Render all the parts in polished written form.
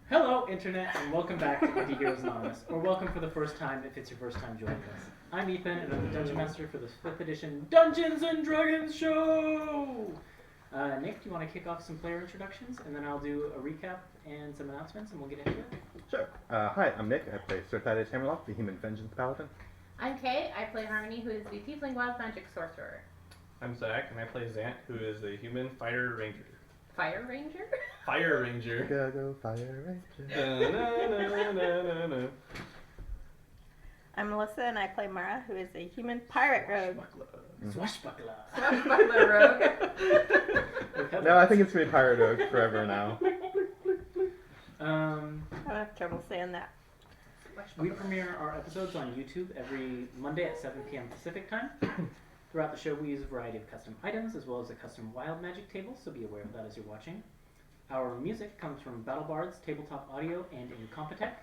Hello, Internet, and welcome back to Antiheroes Anonymous, or welcome for the first time if it's your first time joining us. I'm Ethan, and I'm the Dungeon Master for the 5th edition Dungeons & Dragons show! Nick, do you want to kick off some player introductions, and then I'll do a recap and some announcements, and we'll get into it? Sure. Hi, I'm Nick. I play Sir Thaddeus Hammerlock, the Human Vengeance Paladin. I'm Kay. I play Harmony, who is the Tiefling Wild Magic Sorcerer. I'm Zach, and I play Zant, who is the Human Fighter Ranger. Fire Ranger? Fire Ranger. Go, Fire Ranger. Da-na-na-na-na-na. I'm Melissa, and I play Mara, who is a human pirate rogue. Swashbuckler. Swashbuckler Rogue. No, I think it's going to be Pirate Rogue forever now. I don't have trouble saying that. We premiere our episodes on YouTube every Monday at 7 p.m. Pacific time. Throughout the show, we use a variety of custom items, as well as a custom wild magic table, so be aware of that as you're watching. Our music comes from BattleBards, TabletopAudio, and Incompetech.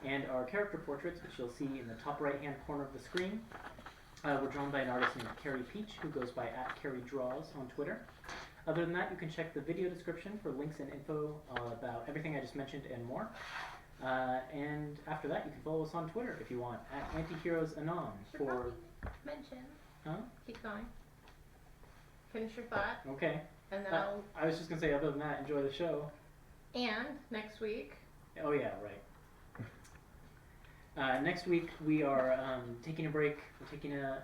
And our character portraits, which you'll see in the top right-hand corner of the screen, were drawn by an artist named Carrie Peach, who goes by @CarrieDraws on Twitter. Other than that, you can check the video description for links and info about everything I just mentioned and more. And after that, you can follow us on Twitter if you want, @AntiheroesAnon for... Mention. Huh? Keep going. Finish your thought, Okay. and then I was just going to say, other than that, enjoy the show. And next week. Oh, yeah, right. Next week, we are taking a break. We're taking a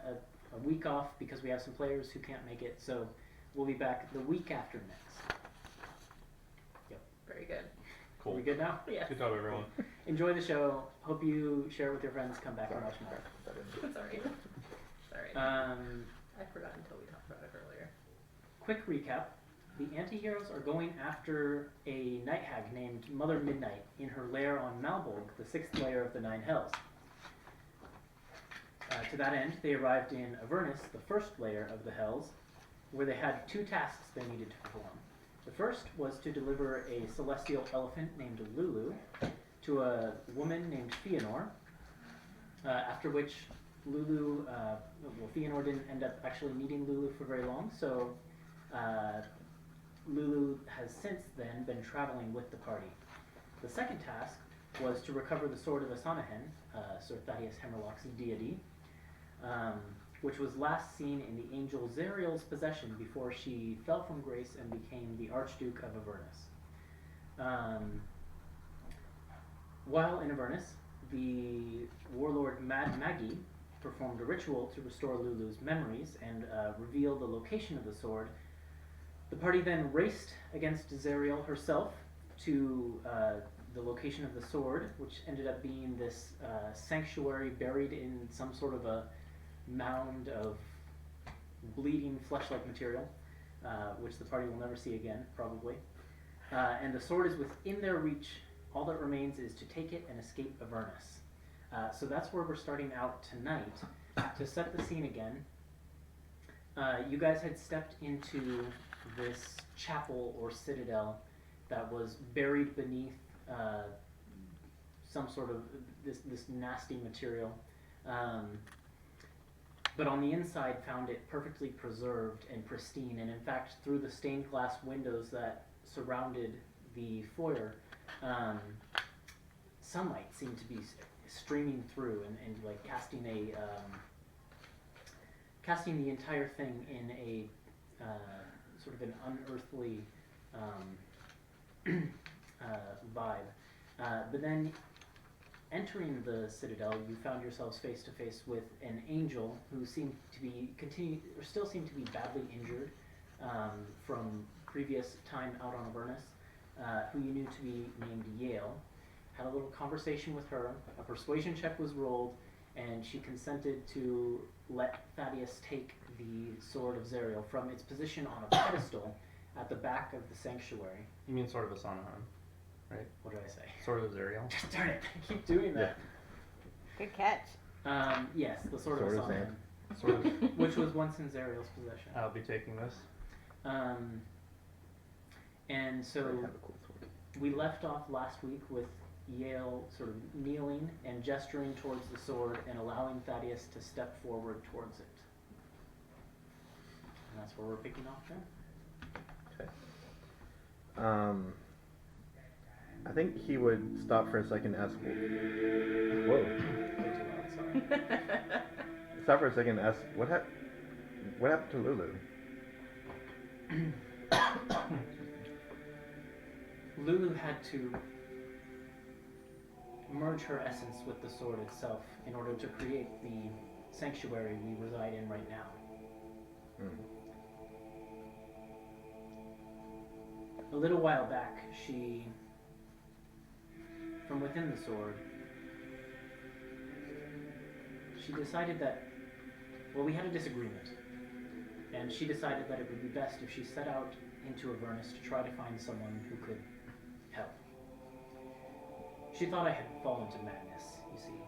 week off because we have some players who can't make it. So we'll be back the week after next. Very good. Are we good now? Yes. Good job, everyone. Enjoy the show. Hope you share it with your friends. Come back and watch more. Sorry. Sorry. I forgot until we talked about it earlier. Quick recap. The Antiheroes are going after a night hag named Mother Midnight in her lair on Malbolg, the 6th layer of the 9 Hells. To that end, they arrived in Avernus, the 1st layer of the Hells, where they had 2 tasks they needed to perform. The first was to deliver a celestial elephant named Lulu to a woman named Fëanor, after which Lulu, Fëanor didn't end up actually meeting Lulu for very long, so Lulu has since then been traveling with the party. The second task was to recover the Sword of Asanahen, Sir Thaddeus Hammerlock's deity, which was last seen in the angel Zariel's possession before she fell from grace and became the Archduke of Avernus. While in Avernus, the warlord Mad Maggie performed a ritual to restore Lulu's memories and reveal the location of the sword. The party then raced against Zariel herself to the location of the sword, which ended up being this sanctuary buried in some sort of a mound of bleeding flesh-like material, which the party will never see again, probably. And the sword is within their reach. All that remains is to take it and escape Avernus. So that's where we're starting out tonight. To set the scene again, you guys had stepped into this chapel or citadel that was buried beneath some sort of this nasty material. But on the inside found it perfectly preserved and pristine, and in fact through the stained glass windows that surrounded the foyer, sunlight seemed to be streaming through and like casting the entire thing in a sort of an unearthly vibe. But then entering the citadel, you found yourselves face to face with an angel who seemed to be still seemed to be badly injured from previous time out on Avernus, who you knew to be named Yale. Had a little conversation with her. A persuasion check was rolled, and she consented to let Thaddeus take the Sword of Zariel from its position on a pedestal at the back of the sanctuary. You mean Sword of Asanahen, right? What did I say? Sword of Zariel. Darn it! I keep doing that. Good catch. Yes, the Sword of Asanahen, Sword of... which was once in Zariel's possession. I'll be taking this. And so we left off last week with Yale sort of kneeling and gesturing towards the sword and allowing Thaddeus to step forward towards it. And that's where we're picking off then. Okay. I think he would stop for a second and ask, whoa. Way too loud, sorry. Stop for a second and ask, what happened to Lulu? Lulu had to merge her essence with the sword itself in order to create the sanctuary we reside in right now. A little while back, she, from within the sword, she decided that, well, we had a disagreement, and she decided that it would be best if she set out into Avernus to try to find someone who could help. She thought I had fallen to madness, you see,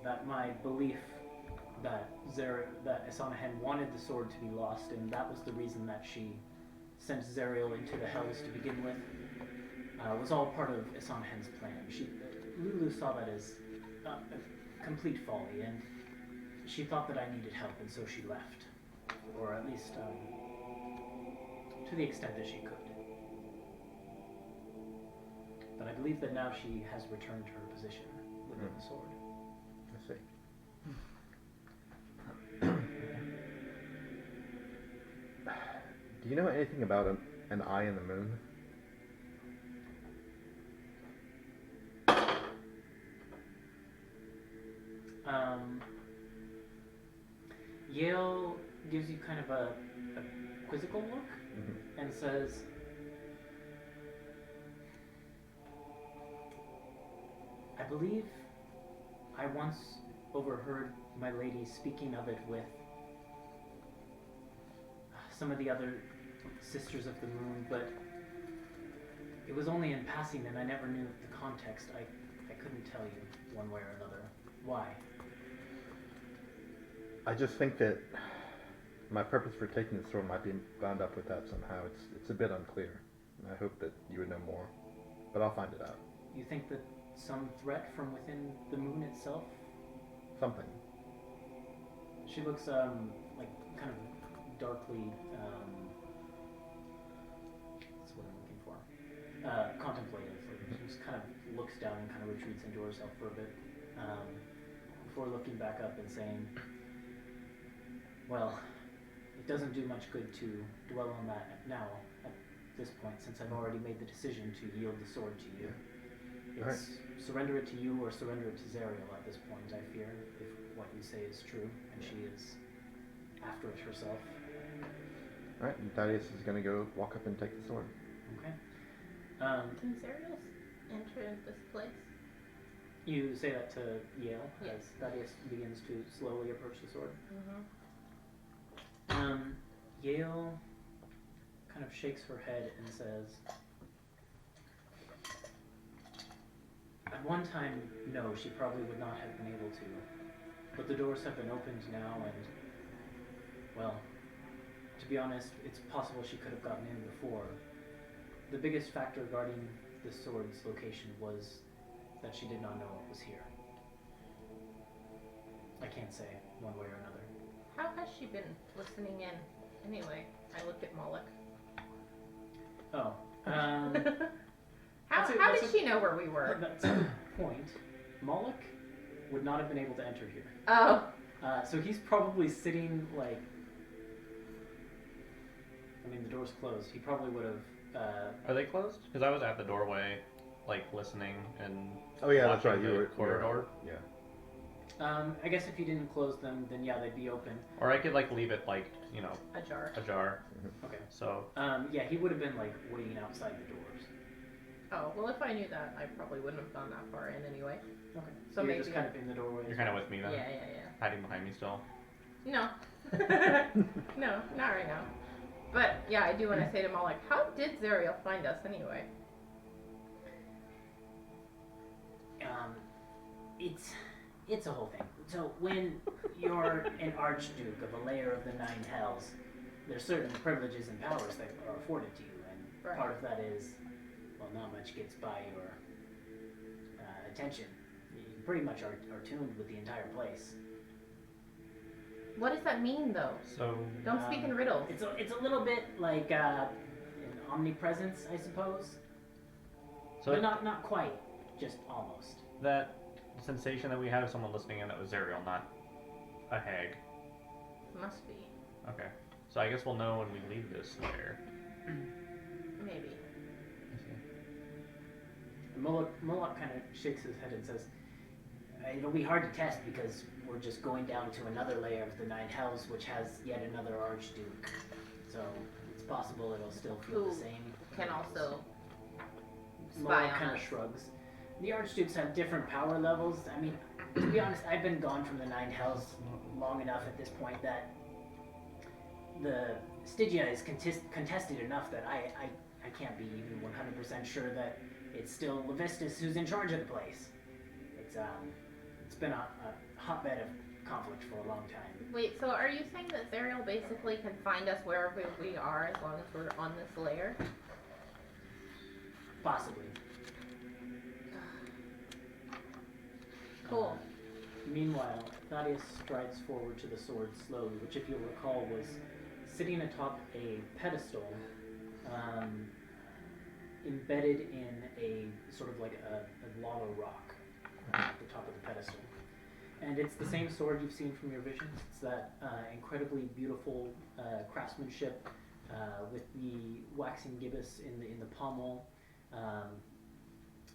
that my belief that Esanahen wanted the sword to be lost, and that was the reason that she sent Zariel into the Hells to begin with, was all part of Esanahen's plan. Lulu saw that as a complete folly, and she thought that I needed help, and so she left. Or at least, to the extent that she could. But I believe that now she has returned to her position within the sword. I see. Do you know anything about an eye in the moon? Yale gives you kind of a quizzical look and says, I believe I once overheard my lady speaking of it with some of the other Sisters of the Moon, but it was only in passing and I never knew the context. I couldn't tell you one way or another. Why? I just think that my purpose for taking the sword might be bound up with that somehow. It's a bit unclear. And I hope that you would know more, but I'll find it out. You think that some threat from within the moon itself? Something. She looks like kind of darkly what's what I'm looking for? Contemplative. Like she just kind of looks down and kind of retreats into herself for a bit before looking back up and saying, well, it doesn't do much good to dwell on that now at this point, since I've already made the decision to yield the sword to you. It's surrender it to you or surrender it to Zariel at this point, I fear, if what you say is true, and she is after it herself. Alright, and Thaddeus is going to go walk up and take the sword. Okay. Can Zariel enter this place? You say that to Yale Yes. as Thaddeus begins to slowly approach the sword. Yale kind of shakes her head and says, at one time, no, she probably would not have been able to. But the doors have been opened now and, well, to be honest, it's possible she could have gotten in before. The biggest factor guarding the sword's location was that she did not know it was here. I can't say one way or another. How has she been listening in? Anyway, I looked at Moloch. Oh, How did she know where we were? that's a good point. Moloch would not have been able to enter here. Oh. So he's probably sitting like, I mean the door's closed. He probably would have. Are they closed? Because I was at the doorway, like listening and. Oh yeah, that's watching right. the corridor. Yeah. I guess if you didn't close them, then yeah, they'd be open. Or I could like leave it like Ajar. ajar. Okay. So. Yeah, he would have been like waiting outside the doors. Oh, well, if I knew that, I probably wouldn't have gone that far in anyway. Okay. So you're maybe just kind of in the doorway. You're kind of with me then. Yeah. Hiding behind me still. No. No, not right now. But yeah, I do want to say to Moloch, how did Zariel find us anyway? It's a whole thing. So when you're an archduke of a layer of the 9 hells, there's certain privileges and powers that are afforded to you, and part of that is, well, not much gets by your attention. You pretty much are tuned with the entire place. What does that mean, though? So. Don't speak in riddles. It's a little bit like an omnipresence, I suppose. So but not quite, just almost. that sensation that we had of someone listening in, that was Zariel, not a hag. Must be. Okay. So I guess we'll know when we leave this lair. Maybe. I see. Moloch kind of shakes his head and says, it'll be hard to test because we're just going down to another layer of the Nine Hells, which has yet another Archduke. So it's possible it'll still feel Who the same. can also spy Moloch on kind of us. shrugs. The Archdukes have different power levels. I mean, to be honest, I've been gone from the Nine Hells long enough at this point that the Stygia is contested enough that I can't be even 100% sure that it's still Levistus who's in charge of the place. It's been a hotbed of conflict for a long time. Wait, so are you saying that Zariel basically can find us wherever we are as long as we're on this layer? Possibly. Cool. Meanwhile, Thaddeus strides forward to the sword slowly, which, if you'll recall, was sitting atop a pedestal, embedded in a sort of like a lava rock at the top of the pedestal. And it's the same sword you've seen from your visions. It's that incredibly beautiful craftsmanship with the waxing gibbous in the pommel.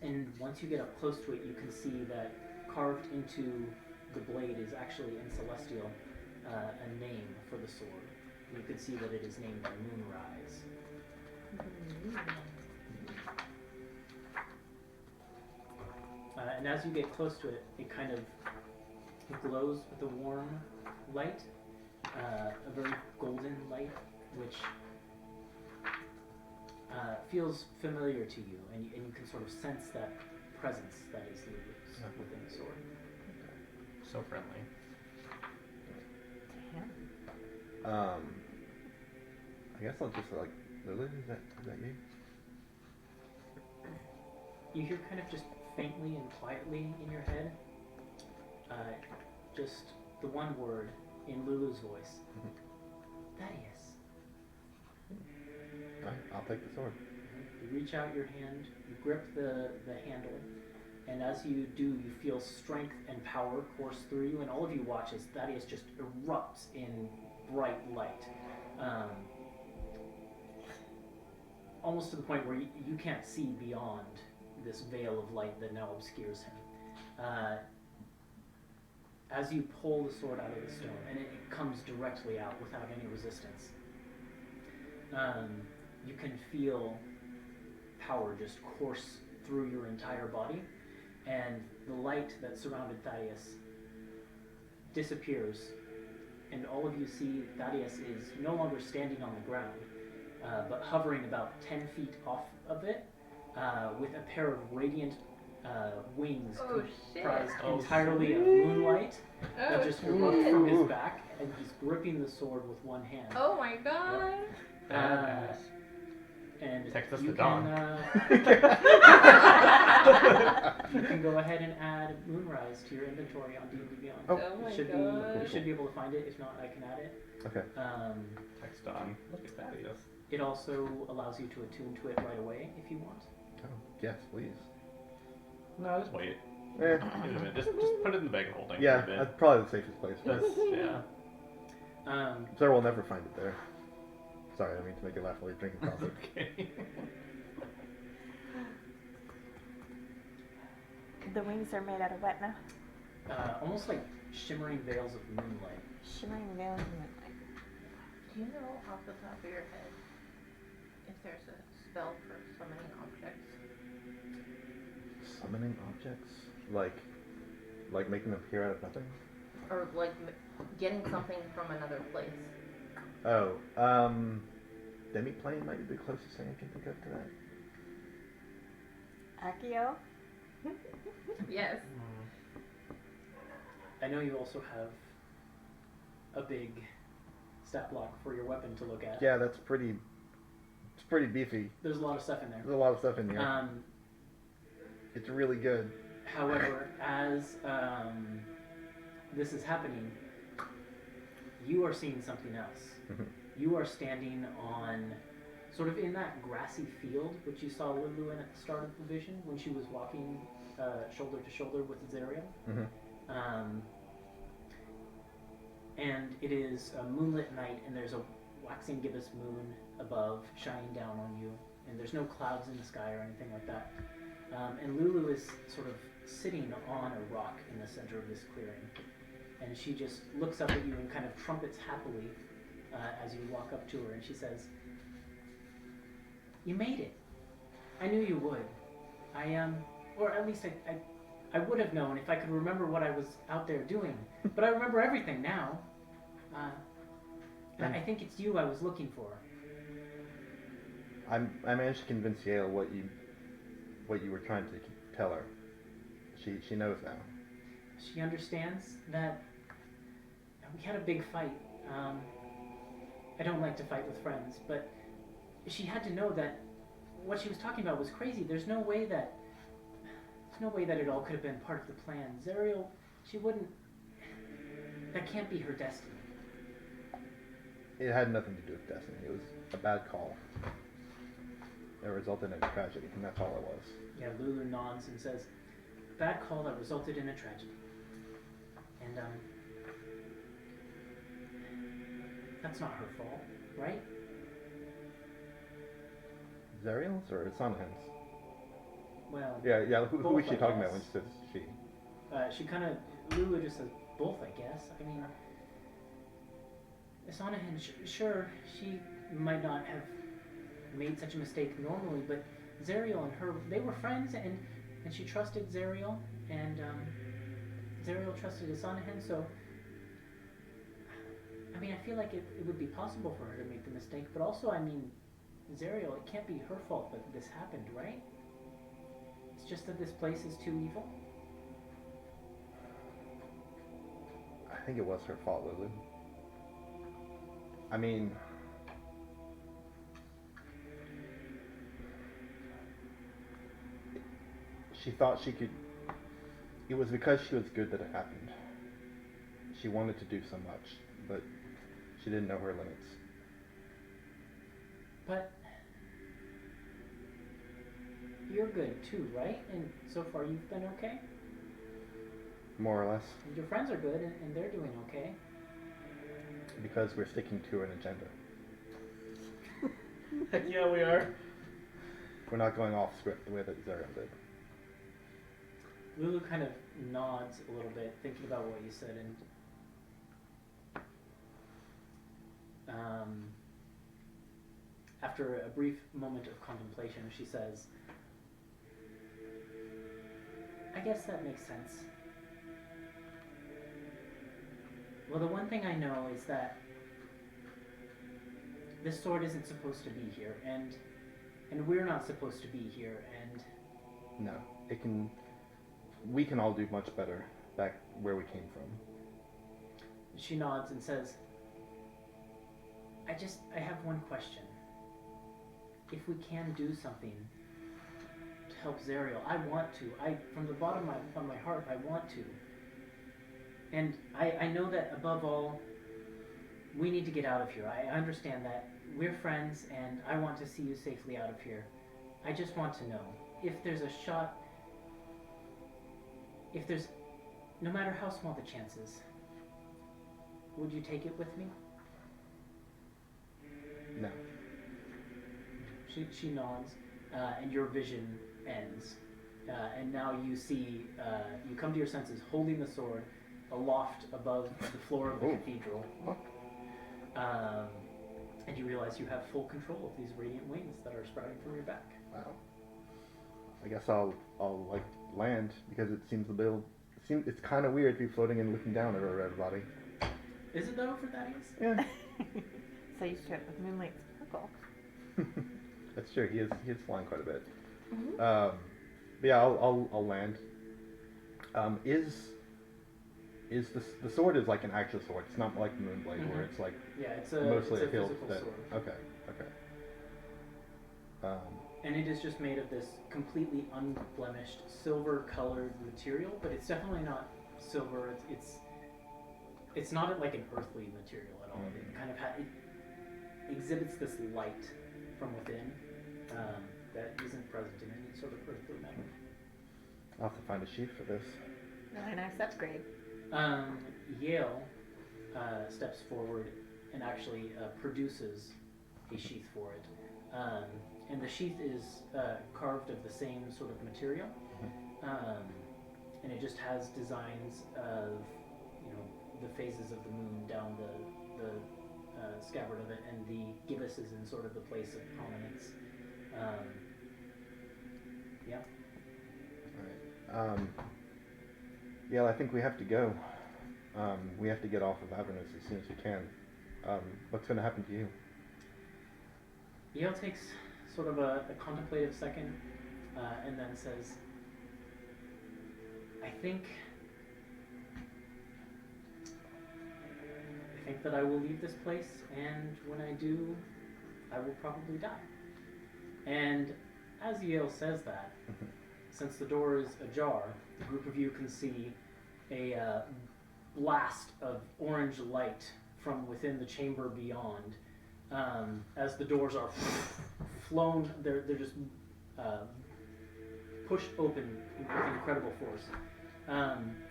And once you get up close to it, you can see that carved into the blade is actually in Celestial a name for the sword. And you can see that it is named Moonrise. And as you get close to it, it kind of glows with a warm light, a very golden light, which feels familiar to you, and you can sort of sense that presence that is Lulu's within the sword. So friendly. I guess I'll just like, Lily, is that you? You hear kind of just faintly and quietly in your head, just the one word in Lulu's voice. Thaddeus. Alright, I'll take the sword. You reach out your hand, you grip the handle, and as you do, you feel strength and power course through you, and all of you watch as Thaddeus just erupts in bright light. Almost to the point where you can't see beyond this veil of light that now obscures him. As you pull the sword out of the stone, and it comes directly out without any resistance, you can feel power just course through your entire body, and the light that surrounded Thaddeus disappears, and all of you see Thaddeus is no longer standing on the ground, but hovering about 10 feet off of it, with a pair of radiant wings comprised entirely of moonlight that just erupt from his back, and he's gripping the sword with one hand. Oh my god! Badass. And Text us you to can, Dawn. you can go ahead and add Moonrise to your inventory on D&D Beyond. Oh. Oh my You should god. you should be able to find it. If not, I can add it. Okay. Text on. Look at that, yes. It also allows you to attune to it right away if you want. Oh, yes, please. No, just wait. Eh. Give it a minute. Just put it in the bag of holding. Yeah, for a bit. that's probably the safest place. That's, yeah. Sir will never find it there. Sorry, I mean to make you laugh while you're drinking coffee. Okay. The wings are made out of what now? Almost like shimmering veils of moonlight. Shimmering veils of moonlight. Do you know off the top of your head if there's a spell for summoning objects? Summoning objects? Like making them appear out of nothing? Or like getting something from another place? Oh, Demiplane might be the closest thing I can think of to that. Accio? Yes. I know you also have a big stat block for your weapon to look at. Yeah, it's pretty beefy. There's a lot of stuff in there. There's a lot of stuff in here. It's really good. However, as this is happening, you are seeing something else. You are standing on sort of in that grassy field which you saw Lulu in at the start of the vision when she was walking shoulder to shoulder with Zariel. Mm-hmm. And it is a moonlit night, and there's a waxing gibbous moon above shining down on you, and there's no clouds in the sky or anything like that. And Lulu is sort of sitting on a rock in the center of this clearing, and she just looks up at you and kind of trumpets happily as you walk up to her, and she says, "You made it. I knew you would. Or at least I would have known if I could remember what I was out there doing. But I remember everything now. I think it's you I was looking for." I managed to convince Yale what you were trying to tell her. She knows now. She understands that we had a big fight. I don't like to fight with friends, but she had to know that what she was talking about was crazy. There's no way that it all could have been part of the plan. Zariel, she wouldn't. That can't be her destiny. It had nothing to do with destiny. It was a bad call. It resulted in a tragedy, and that's all it was. Yeah, Lulu nods and says, "Bad call that resulted in a tragedy." And that's not her fault, right? Zariel's or Sanahan's? Well, Yeah. Who both, was she I talking guess. about when she says she? She kind of, Lulu just says both, I guess. I mean, Sanahan, sure, she might not have made such a mistake normally, but Zariel and her, they were friends, and she trusted Zariel, and Zariel trusted Sanahan, so I mean, I feel like it would be possible for her to make the mistake, but also, I mean, Zariel, it can't be her fault that this happened, right? It's just that this place is too evil. I think it was her fault, Lulu. I mean, she thought she could. It was because she was good that it happened. She wanted to do so much, but she didn't know her limits. But you're good too, right? And so far you've been okay? More or less. And your friends are good, and they're doing okay. Because we're sticking to an agenda. Heck yeah, we are. We're not going off script the way that Zariel did. Lulu kind of nods a little bit, thinking about what you said, and after a brief moment of contemplation, she says, "I guess that makes sense. Well, the one thing I know is that this sword isn't supposed to be here, and we're not supposed to be here, and..." No, we can all do much better back where we came from. She nods and says, I have one question. If we can do something to help Zariel, I want to. From the bottom of my heart, I want to. And I know that above all, we need to get out of here. I understand that. We're friends, and I want to see you safely out of here. I just want to know, if there's a shot, no matter how small the chances, would you take it with me? No. She nods, and your vision ends. And now you see, you come to your senses holding the sword aloft above the floor of the cathedral. And you realize you have full control of these radiant wings that are sprouting from your back. Wow. I guess I'll like land, because it seems it's kind of weird to be floating and looking down at everybody. Is it though for Thaddeus? Yeah. So used to it with moonlight sparkle. That's true. He is flying quite a bit. Mm-hmm. But yeah, I'll land. Is the sword is like an actual sword? It's not like the Moonblade where it's like it's mostly a a hilt physical that. sword. Okay. And it is just made of this completely unblemished silver-colored material, but it's definitely not silver. It's not like an earthly material at all. It kind of it exhibits this light from within that isn't present in any sort of earthly memory. I'll have to find a sheath for this. Really nice upgrade. Yale steps forward and actually produces a sheath for it. And the sheath is carved of the same sort of material. And it just has designs of, the phases of the moon down the scabbard of it, and the gibbous is in sort of the place of prominence. Yeah. Alright. Yeah, I think we have to go. We have to get off of Avernus as soon as we can. What's going to happen to you? Yale takes sort of a contemplative second, and then says, I think that I will leave this place, and when I do, I will probably die. And as Yale says that, since the door is ajar, the group of you can see a blast of orange light from within the chamber beyond. As the doors are flown, they're just pushed open with incredible force.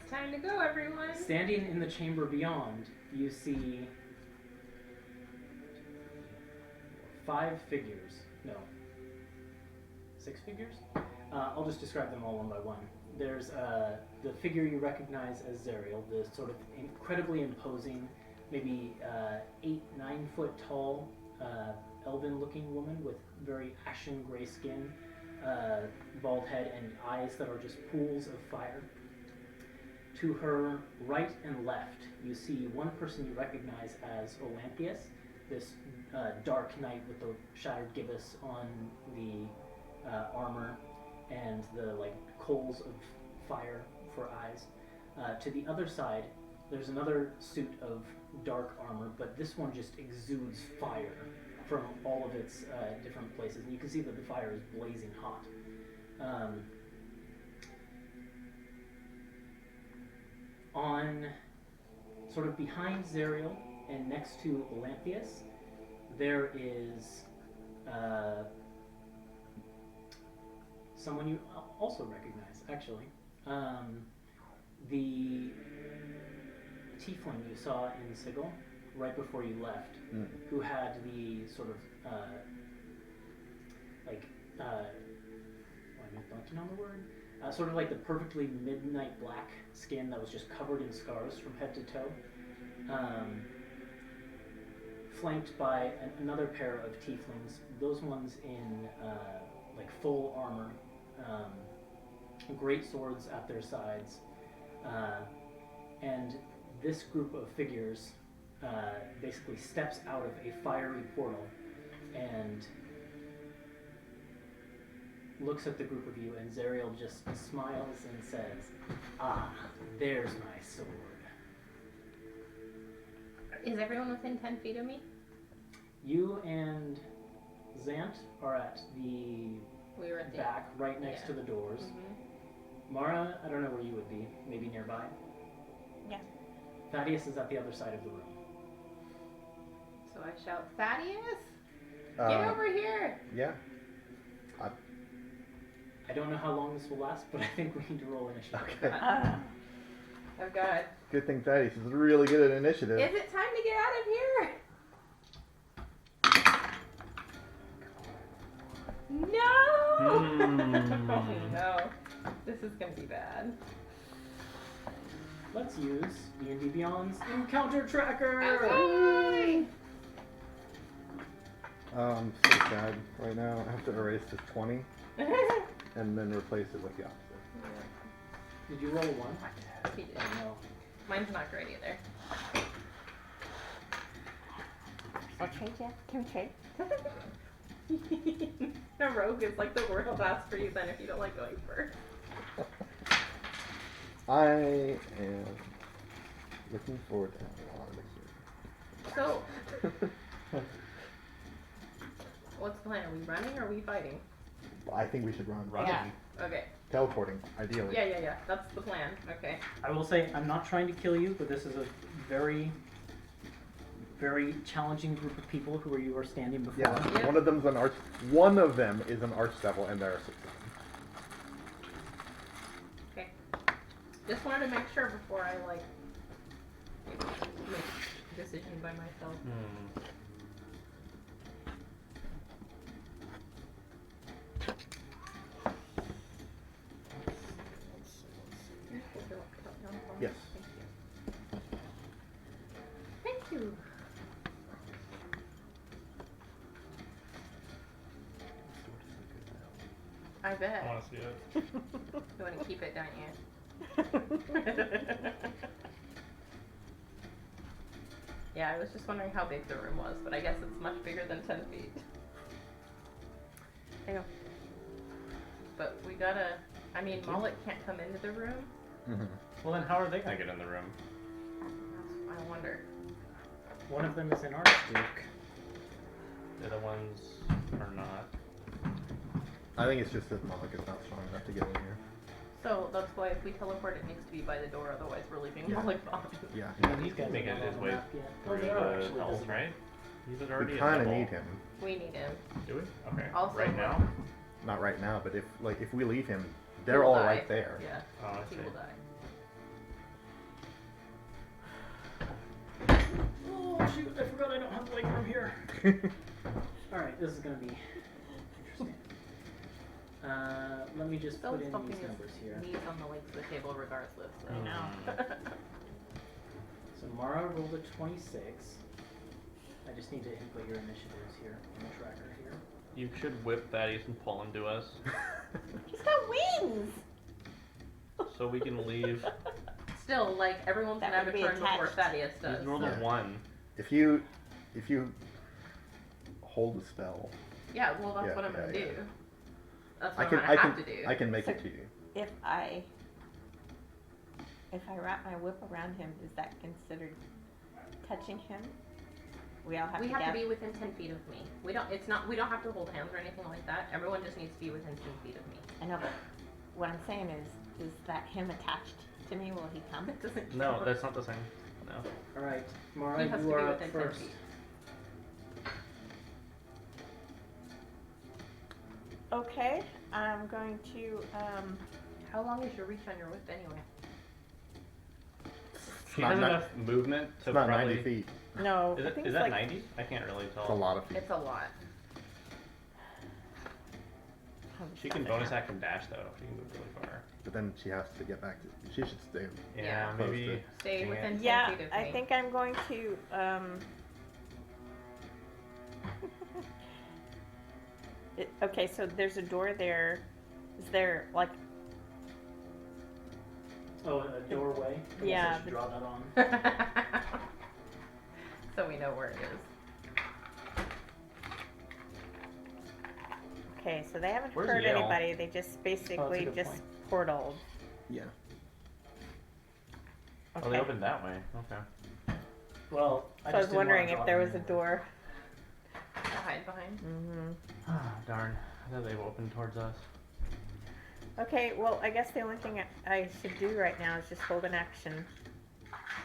It's time to go, everyone. Standing in the chamber beyond, you see 5 figures. No. 6 figures? I'll just describe them all one by one. There's the figure you recognize as Zariel, the sort of incredibly imposing, maybe 8-9 foot tall, elven-looking woman with very ashen gray skin, bald head, and eyes that are just pools of fire. To her right and left, you see one person you recognize as Olanthius, this dark knight with the shattered gibbous on the armor and the coals of fire for eyes. To the other side, there's another suit of dark armor, but this one just exudes fire from all of its different places, and you can see that the fire is blazing hot. On sort of behind Zariel and next to Olanthius, there is someone you also recognize, actually. The tiefling you saw in Sigil right before you left, who had the sort of I'm blanking on the word. Sort of like the perfectly midnight black skin that was just covered in scars from head to toe. Flanked by another pair of tieflings, those ones in full armor, great swords at their sides, and this group of figures basically steps out of a fiery portal and looks at the group of you, and Zariel just smiles and says, "Ah, there's my sword." Is everyone within 10 feet of me? You and Zant are at the We were at the back, right next to the doors. Mm-hmm. Mara, I don't know where you would be. Maybe nearby. Yeah. Thaddeus is at the other side of the room. So I shout, Thaddeus, get over here! Yeah. I don't know how long this will last, but I think we need to roll initiative. Okay. Oh God. Good thing Thaddeus is really good at initiative. Is it time to get out of here? No! Oh no. This is gonna be bad. Let's use D&D Beyond's Encounter Tracker! Okay! I'm so sad right now. I have to erase this 20 and then replace it with the opposite. Did you roll a 1? He did. No. Mine's not great either. I'll trade you. Can we trade? A rogue is like the world asks for you then if you don't like going first. I am looking forward to having a lot of experience. So, what's the plan? Are we running or are we fighting? I think we should run. Yeah. Okay. Teleporting, ideally. Yeah. That's the plan. Okay. I will say, I'm not trying to kill you, but this is a very very challenging group of people who you are standing before. Yeah, Yeah. one of them is an archdevil, and there are 6 of them. Okay. Just wanted to make sure before I like make a decision by myself. Can you hold your laptop down for me? Yes. Thank you. Thank you. I bet. I want to see it. You want to keep it, don't you? Yeah, I was just wondering how big the room was, but I guess it's much bigger than 10 feet. There you go. But we gotta. I mean, Mullet can't come into the room. Mm-hmm. Well, then how are they gonna get in the room? I wonder. One of them is an Archduke. The other ones are not. I think it's just that Malik is not strong enough to get in here. So that's why if we teleport, it needs to be by the door. Otherwise, we're leaving Yeah. Mullet behind. Yeah. And these guys Make are it not his on way the map yet. Oh, Through they are the actually hells, visible. right? He's already We a kind of devil. need him. We need him. Do we? Okay. Also- right now? Not right now, but if we leave him, they're He will all die. right there. Yeah. Oh, I He see. will die. Oh shoot! I forgot I don't have leg room here. All right, this is gonna be interesting. Let me just Still put in stopping these his numbers here. knees on the legs of the table regardless. So. I know. So Mara rolled a 26. I just need to input your initiatives here in the tracker here. You should whip Thaddeus and pull him to us, He's got wings! so we can leave. Still, like everyone's That gonna have would a be turn before attached. Thaddeus does. He's rolled a Yeah. 1. If you hold a spell, Yeah, well, that's Yeah, what I'm gonna yeah, do. yeah. That's I what can I'm gonna have to do. I can make So- it to you. If I wrap my whip around him, is that considered touching him? We all have We to have to gather. be within 10 feet of me. We don't. It's not. We don't have to hold hands or anything like that. Everyone just needs to be within 10 feet of me. I know, but what I'm saying is that him attached to me? Will he come? It doesn't. No, count. that's not the same. No. All right, Mara, He has you to be are up within 10 first. feet. Okay, I'm going to, How long is your reach on your whip anyway? She not has ni- enough movement to It's not probably. 90 feet. no, Is, I it, think is it's that like, 90? I can't really tell. It's a lot of feet. It's a lot. She can bonus action dash though. She can move really far. But then she has to get back to. She should stay. Yeah, Yeah. maybe. Close Stay Dang it. within 10 Yeah, feet of me. I think I'm going to, okay, so there's a door there. Is there, like, Oh, a doorway. I guess Yeah, I should the- draw that on. So we know where it is. okay, so they haven't Where's hurt Yale? anybody, they just basically good just point. portaled. Yeah. Oh, they opened that way. Okay. Well, So I just was didn't wondering wanna if draw there them was a anywhere. door. To hide behind. Mm-hmm. Ah, darn. I thought they opened towards us. Okay, well, I guess the only thing I should do right now is just hold an action.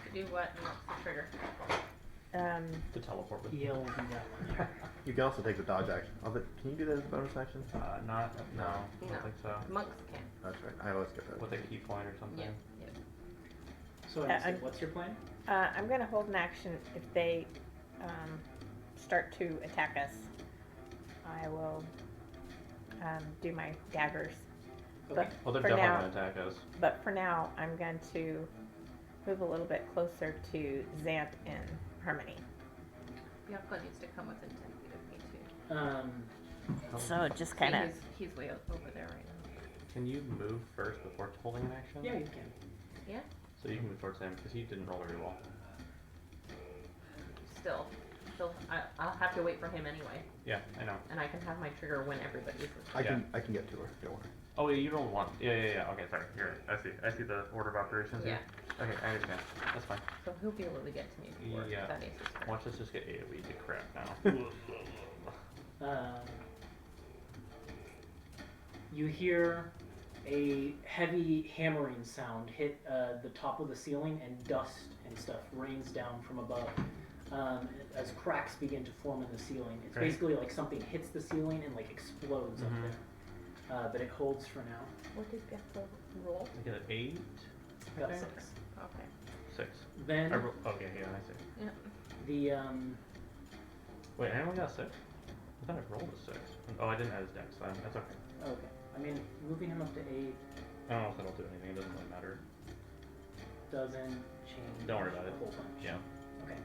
To do what? And what's the trigger? To teleport with. Yale will do that one. You can also take the dodge action. Can you do that as a bonus action? Not. No. I No. don't think so. Monks can. That's right. I always get that. With a key point or something. Yeah. Yeah. So I missed it. What's your plan? I'm gonna hold an action if they start to attack us. I will do my daggers. Okay. Well, they're For definitely now- gonna attack us. But for now, I'm going to move a little bit closer to Xanth and Harmony. Bianca needs to come within 10 feet of me too. So just See, kind of. he's way over there right now. Can you move first before holding an action? Yeah, you can. Yeah. So you can move towards him because he didn't roll very well. Still, I'll have to wait for him anyway, Yeah, I know. and I can have my trigger when everybody's. I can get to her. Don't worry. Oh, yeah, you rolled 1. Yeah. Okay, sorry. You're right. I see the order of operations here. Okay, I understand. That's fine. So he'll be able to get to me before Yeah. that is his turn. Watch us just get AoE to crap now. You hear a heavy hammering sound hit the top of the ceiling, and dust and stuff rains down from above. as cracks begin to form in the ceiling. It's Great. basically like something hits the ceiling and like explodes up there. But it holds for now. What did Gecko roll? I get an 8. Got Okay. 6. Okay. 6. Then I okay, yeah, I see. the Wait, I only got 6? I thought I rolled a 6. Oh, I didn't add his dex, so that's okay. okay. I mean, moving him up to 8 I don't know if that'll do anything, it doesn't really matter. doesn't change. Don't worry about it. A whole bunch. Yeah. Okay.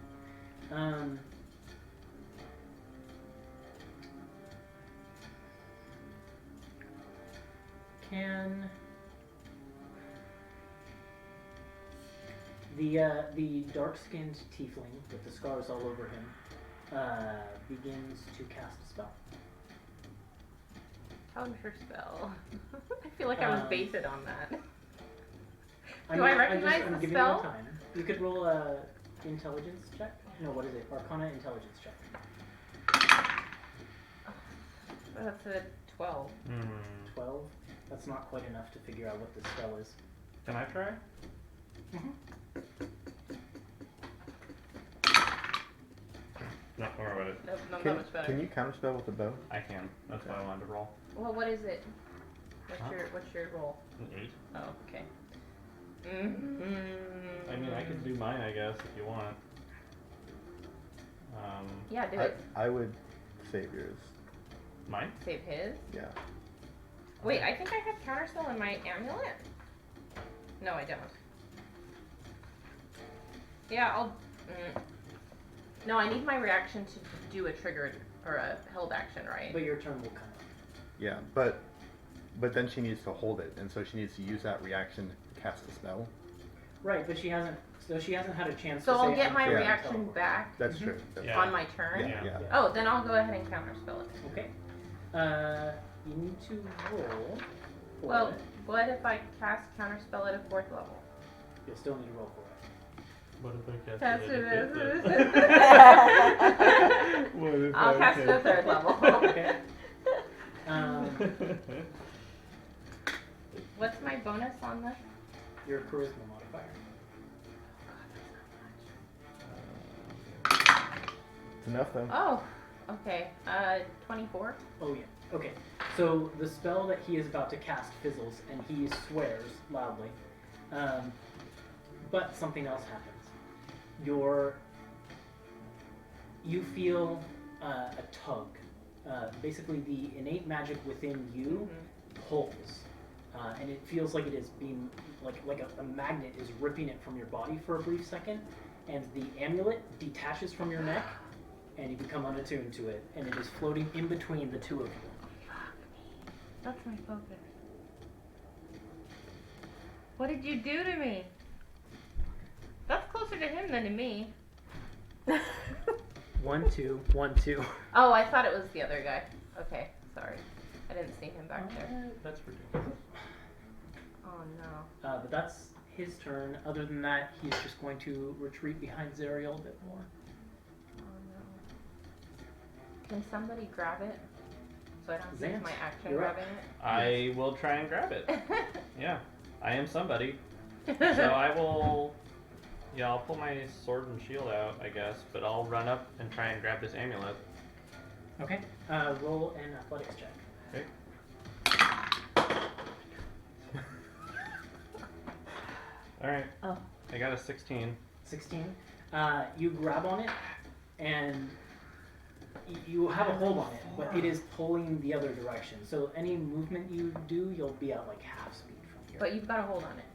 Can the dark-skinned tiefling with the scars all over him begins to cast a spell? Counter spell. I feel like I would base it on that. Do I recognize I'm the giving spell? You time. You could roll a intelligence check. No, what is it? Arcana intelligence check. That's a 12. 12. That's not quite enough to figure out what the spell is. Can I try? No, don't worry about it. Nope, not that much better. Can you counterspell with a bow? I can. That's why I wanted to roll. Well, what is it? What's Huh? what's your roll? An 8. Oh, okay. I mean, I could do mine, I guess, if you want. Yeah, do it. I would save yours. Mine? Save his. Yeah. Wait, I think I have counterspell in my amulet. No, I don't. Yeah, I'll. No, I need my reaction to do a triggered or a held action, right? But your turn will come up. Yeah, but then she needs to hold it, and so she needs to use that reaction to cast a spell. Right, but she hasn't. So she hasn't had a chance. So to I'll say, get "I'm my going to reaction teleport." back That's true. That's Yeah. on my turn. Yeah, yeah. Oh, then I'll go ahead and counterspell it. Okay. You need to roll. For Well, it. what if I cast counterspell at a 4th level? You'll still need to roll for What if I Cast cast it it as- What if I'll I cast it at 3rd level. it. Okay. What's my bonus on this? Your charisma modifier. It's enough though. Oh, okay. 24. Oh yeah. Okay. So the spell that he is about to cast fizzles, and he swears loudly. But something else happens. You feel a tug. Basically, the innate magic within you pulls, and it feels like it is being like a magnet is ripping it from your body for a brief second, and the amulet detaches from your neck, and you become unattuned to it, and it is floating in between the two of you. That's my focus. What did you do to me? That's closer to him than to me. 1, 2, 1, 2. Oh, I thought it was the other guy. Okay, sorry. I didn't see him back there. That's ridiculous. Oh no. But that's his turn. Other than that, he's just going to retreat behind Zariel a bit more. Oh no. Can somebody grab it? So I don't use Zant, my action you're up. grabbing I will try and grab it. it? Yeah, I am somebody. So I will. Yeah, I'll pull my sword and shield out, I guess, but I'll run up and try and grab this amulet. Okay. Roll an athletics check. Okay. Alright. Oh. I got a 16. 16. You grab on it, and you have a hold on it, but it is pulling the other direction. So any movement you do, you'll be at like half speed from here. But you've got a hold on it.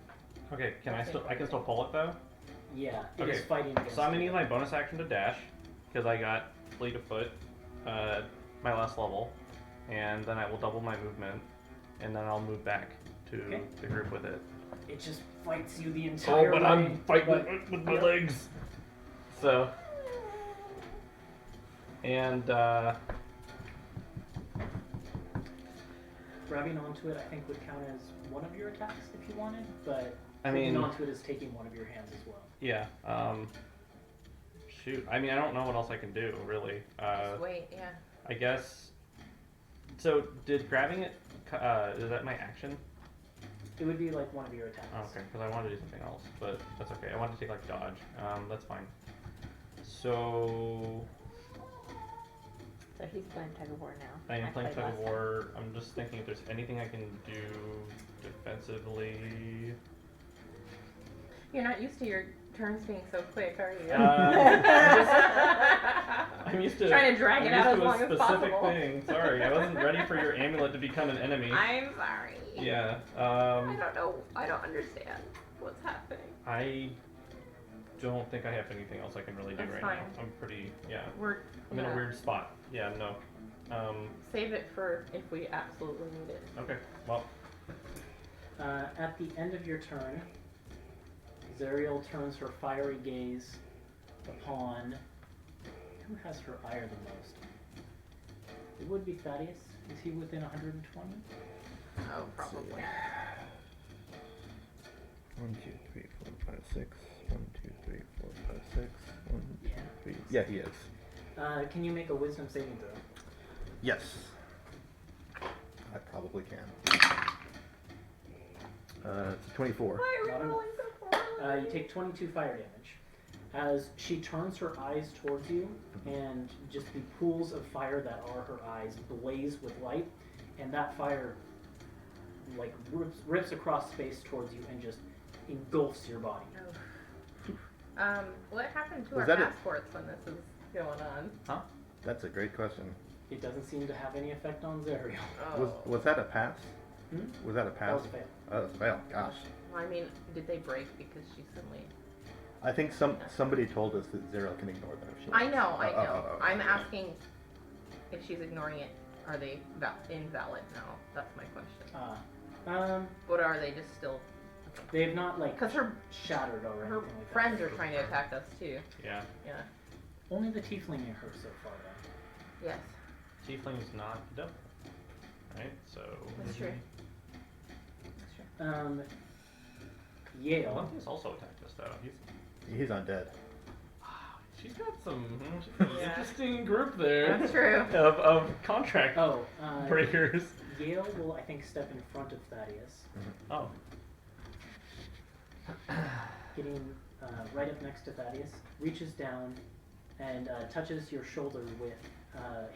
Okay, I can still pull it though? Yeah, it is Okay, fighting against So I'm gonna you. use my bonus action to dash, because I got fleet of foot, my last level, and then I will double my movement, and then I'll move back to Okay. the group with it. It just fights you the entire way. Oh, but I'm fighting but- with my Yep. legs. So, and Grabbing onto it, I think, would count as one of your attacks if you wanted, but I holding mean, onto it is taking one of your hands as well. yeah. Shoot. I mean, I don't know what else I can do really. Just wait, yeah. I guess. So, did grabbing it? Is that my action? It would be like one of your attacks. Oh, okay, because I wanted to do something else, but that's okay. I wanted to take like dodge. That's fine. So So he's playing tug of war now. I am playing played tug of last time. war. I'm just thinking if there's anything I can do defensively. You're not used to your turns being so quick, are you? I'm used to Trying to drag it out as long as specific possible. thing. Sorry, I wasn't ready for your amulet to become an enemy. I'm sorry. Yeah. I don't know. I don't understand what's happening. I don't think I have anything else I can really do That's right fine. now. I'm pretty. Yeah. I'm in Yeah. a weird spot. Yeah. No. Save it for if we absolutely need it. Okay. Well. At the end of your turn, Zariel turns her fiery gaze upon who has her ire the most. It would be Thaddeus. Is he within 120? Oh, probably. 1, 2, 3, 4, 5, 6. 1, 2, 3, 4, 5, 6. 1, 2, Yeah. 3. Yeah, he is. Can you make a wisdom saving throw? Yes. I probably can. It's a 24. Why are Not we enough. rolling so far? You take 22 fire damage. As she turns her eyes towards you, and just the pools of fire that are her eyes blaze with light, and that fire like rips across space towards you and just engulfs your body. What happened to Was our that a- passports when this is going on? That's a great question. It doesn't seem to have any effect on Zariel. Was that a pass? Hmm? Was that a That pass? was a fail. Oh, that was a fail. Gosh. Well, I mean, did they break because she suddenly? I think somebody told us that Zero can ignore them if she I wants. know, I Oh, know. oh, oh, I'm okay. asking if she's ignoring it. Are they invalid now? That's my question. But are they just still? They've not like Because her shattered or anything like friends that. are trying to attack us too. Yeah. Yeah. Only the tiefling are hurt so far though. Yes. Tiefling's not the devil, right? So. That's true. Yale. Olympius also attacked us though. He's undead. She's got some Yeah. interesting group there. That's true. Of contract Oh, breakers. Yale will I think step in front of Thaddeus, Oh. getting right up next to Thaddeus, reaches down and touches your shoulder with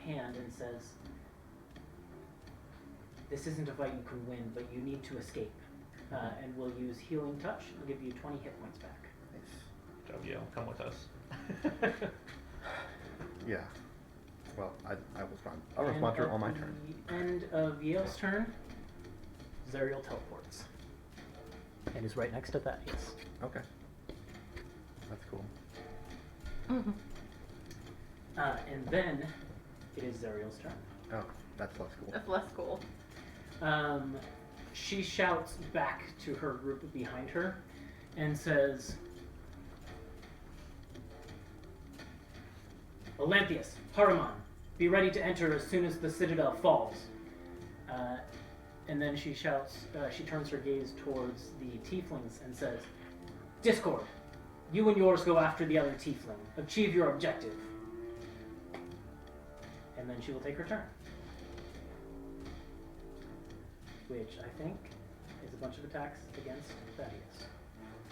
hand and says, "This isn't a fight you can win, but you need to escape." And we'll use Healing Touch. I'll give you 20 hit points back. Nice. Joe Yale, come with us. Yeah. Well, I will respond. I'll respond to her on my turn. At the end of Yale's turn, Zariel teleports. And is right next to Thaddeus. Okay. That's cool. And then it is Zariel's turn. Oh, that's less cool. That's less cool. She shouts back to her group behind her and says, "Olanthius, Haruman, be ready to enter as soon as the citadel falls." And then she shouts, she turns her gaze towards the tieflings and says, "Discord, you and yours go after the other tiefling. Achieve your objective." And then she will take her turn. Which I think is a bunch of attacks against Thaddeus.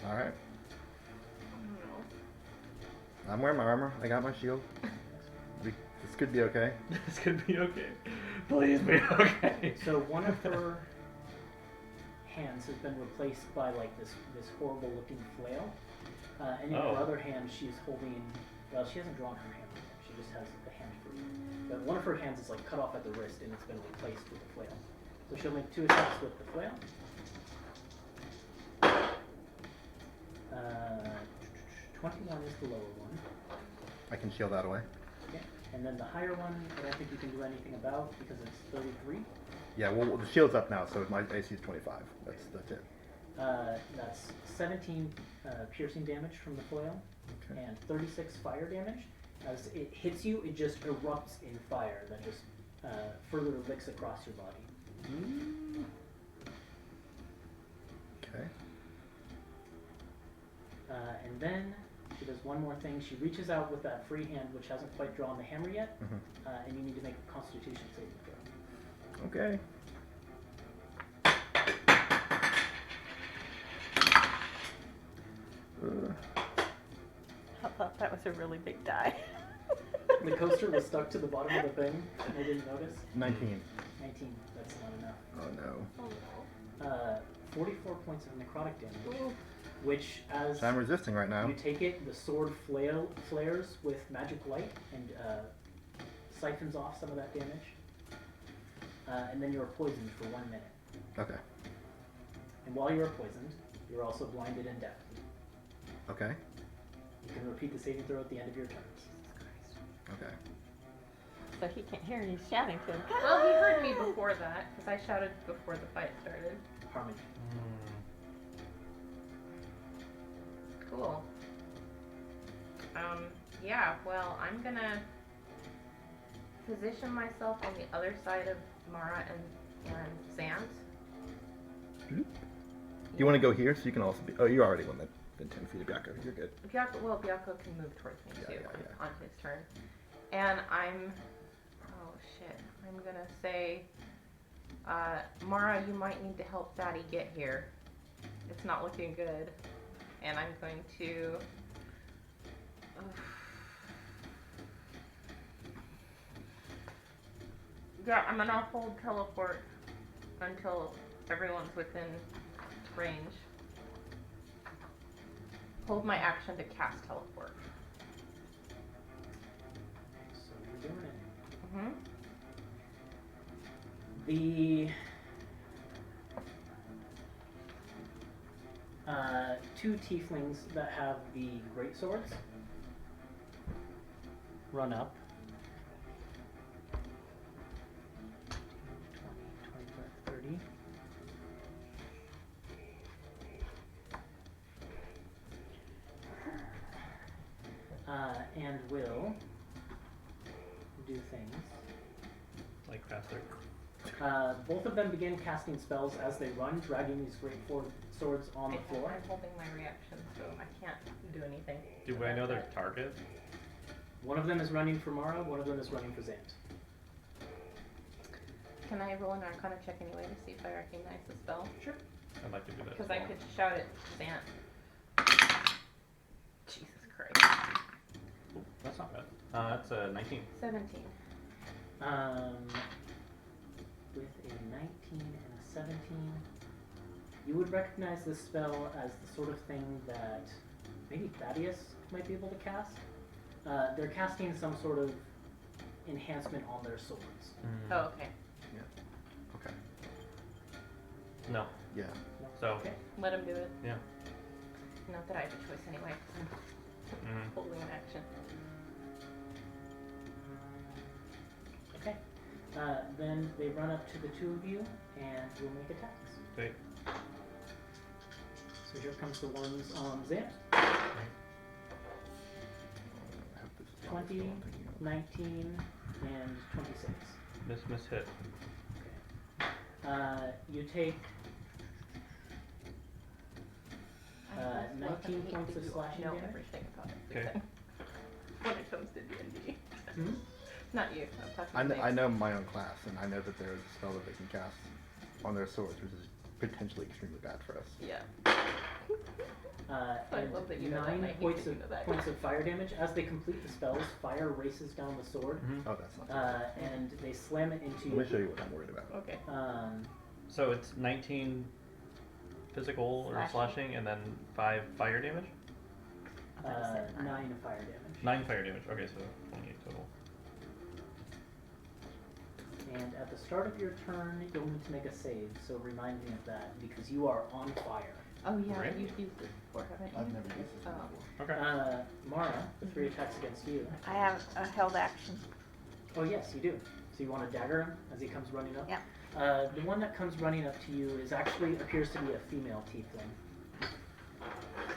All right. I'm wearing my armor. I got my shield. This could be okay. This could be okay. Please be okay. So one of her hands has been replaced by like this horrible looking flail. And in Oh. her other hand she's holding, well, she hasn't drawn her hand yet. She just has the hand free. But one of her hands is like cut off at the wrist and it's been replaced with a flail. So she'll make 2 attacks with the flail. 21 is the lower one. I can shield that away. Okay. And then the higher one, I don't think you can do anything about because it's 33. Yeah, well, the shield's up now, so my AC is 25. That's it. That's 17 piercing damage from the flail Okay. and 36 fire damage. As it hits you, it just erupts in fire that just further licks across your body. Okay. And then she does one more thing. She reaches out with that free hand, which hasn't quite drawn the hammer yet, and you need to make a Constitution saving throw. Okay. Hup, hup. That was a really big die. The coaster was stuck to the bottom of the thing, and I didn't notice. 19. 19. That's not enough. Oh no. Oh no. 44 points of necrotic damage, Ooh. which as So I'm resisting right now. you take it, the sword flares with magic light and siphons off some of that damage. And then you are poisoned for 1 minute. Okay. And while you are poisoned, you're also blinded and deafened. Okay. You can repeat the saving throw at the end of your turn. Okay. So he can't hear and he's shouting to him. Well, he heard me before that, because I shouted before the fight started. Harmony. Cool. Yeah, well, I'm gonna position myself on the other side of Mara and Zant. Do you want to go here so you can also be... Oh, you're already within 10 feet of Bianca. You're good. Bianco can move towards me Yeah, too yeah. on his turn. And I'm gonna say, Mara, you might need to help Daddy get here. It's not looking good. And I'm going to... Yeah, I'm gonna hold teleport until everyone's within range. Hold my action to cast teleport. So you're doing it. Mm-hmm. The two tieflings that have the great swords run up. 20, 25, 30. And will do things. Like faster. Both of them begin casting spells as they run, dragging these great swords on the floor. I'm holding my reaction, so I can't do anything. Do I know their target? One of them is running for Mara, one of them is running for Zant. Can I roll an Arcana check anyway to see if I recognize the spell? Sure. I'd like to do that. Because as I well. could shout it to Zant. Jesus Christ. Ooh, that's not bad. That's a 19. 17. With a 19 and a 17, you would recognize this spell as the sort of thing that maybe Thaddeus might be able to cast. They're casting some sort of enhancement on their swords. Mm. Oh, okay. Okay. No. Yeah. So. Okay. Let him do it. Yeah. Not that I have a choice anyway, 'cause I'm holding an action. Okay. Then they run up to the two of you and will make attacks. Okay. So here comes the ones on Zant. I hope this is not 20, what I'm thinking of. 19, and 26. Miss hit. You take I just want 19 me points to of do- slashing know damage. everything about Okay. everything. When it comes to D&D. Hmm? Not you. I'm talking to I know my own class, and I know that there is a spell that they can cast on their swords, which is potentially extremely bad for us. Yeah. I And love that you know that, 9 and I hate points that of you know that. points of fire damage. As they complete the spells, fire races down the sword, Oh, that's not. too bad. and they slam it into Let me show you what I'm worried about. Okay. So it's 19 physical or slashing, and then 5 fire damage? 9 fire damage. 9 fire damage. Okay, so 28 total. And at the start of your turn, you'll need to make a save. So remind me of that because you are on fire. Oh yeah, Right. you've used this before, haven't you? I've never used this Oh. before. Okay. Mara, the 3 attacks against you. I have a held action. Oh yes, you do. So you want to dagger him as he comes running up? Yep. The one that comes running up to you is actually appears to be a female tiefling.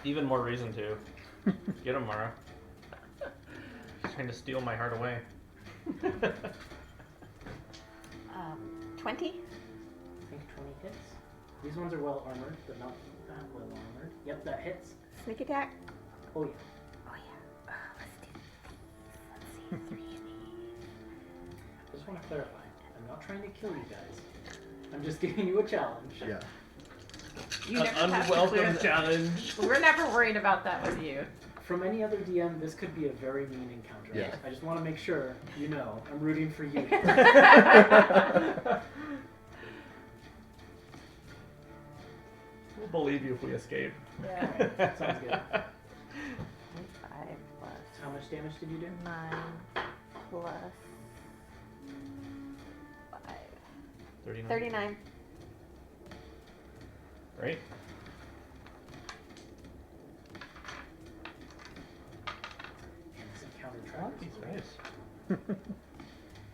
Even more reason to. Get him, Mara. She's trying to steal my heart away. 20? I think 20 hits. These ones are well armored, but not that well armored. Yep, that hits. Sneak attack? Oh yeah. Oh yeah. Let's do these. Let's see, 3 of these. I just want to clarify. I'm not trying to kill you guys. I'm just giving you a challenge. Yeah. You never have to clear Unwelcome the- challenge. We're never worried about that with you. From any other DM, this could be a very mean encounter. Yes. I just want to make sure you know I'm rooting for you. We'll believe you if we escape. Yeah. Alright, sounds good. 5 plus How much damage did you do? 9 plus 5. 39. 39. Great. And this encounter tracks. Nice.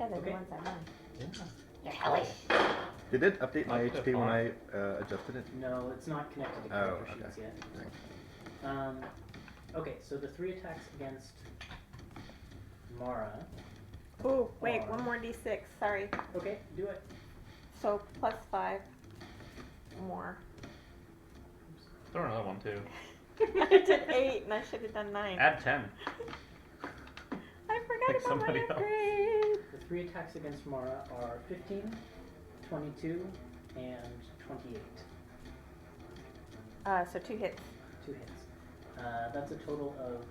Yeah, they're Okay. the ones I won. Yeah. They're hellish. Did it update my Up to HP when I five. adjusted it? No, it's not connected to Oh, character sheets okay. yet. Okay, so the 3 attacks against Mara. Ooh, wait, Are- one more d6. Sorry. Okay, do it. So plus 5 more. Throw another one too. I did 8 and I should have done 9. Add 10. I forgot like about somebody my else. upgrade. The 3 attacks against Mara are 15, 22, and 28. So 2 hits. 2 hits. That's a total of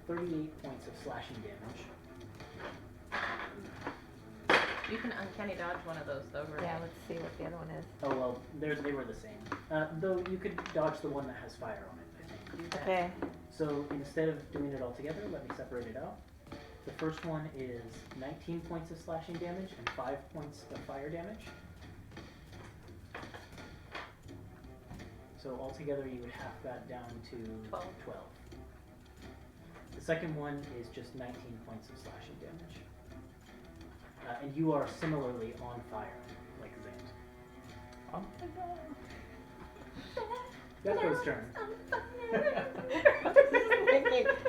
38 points of slashing damage. You can uncanny dodge one of those though, right? Yeah, let's see what the other one is. Oh well, they were the same. Though you could dodge the one that has fire on it, I think. Do that. Okay. So instead of doing it all together, let me separate it out. The first one is 19 points of slashing damage and 5 points of fire damage. So altogether you would half that down to 12. 12. The second one is just 19 points of slashing damage. And you are similarly on fire, like Zant. Oh my god. Gecko's turn.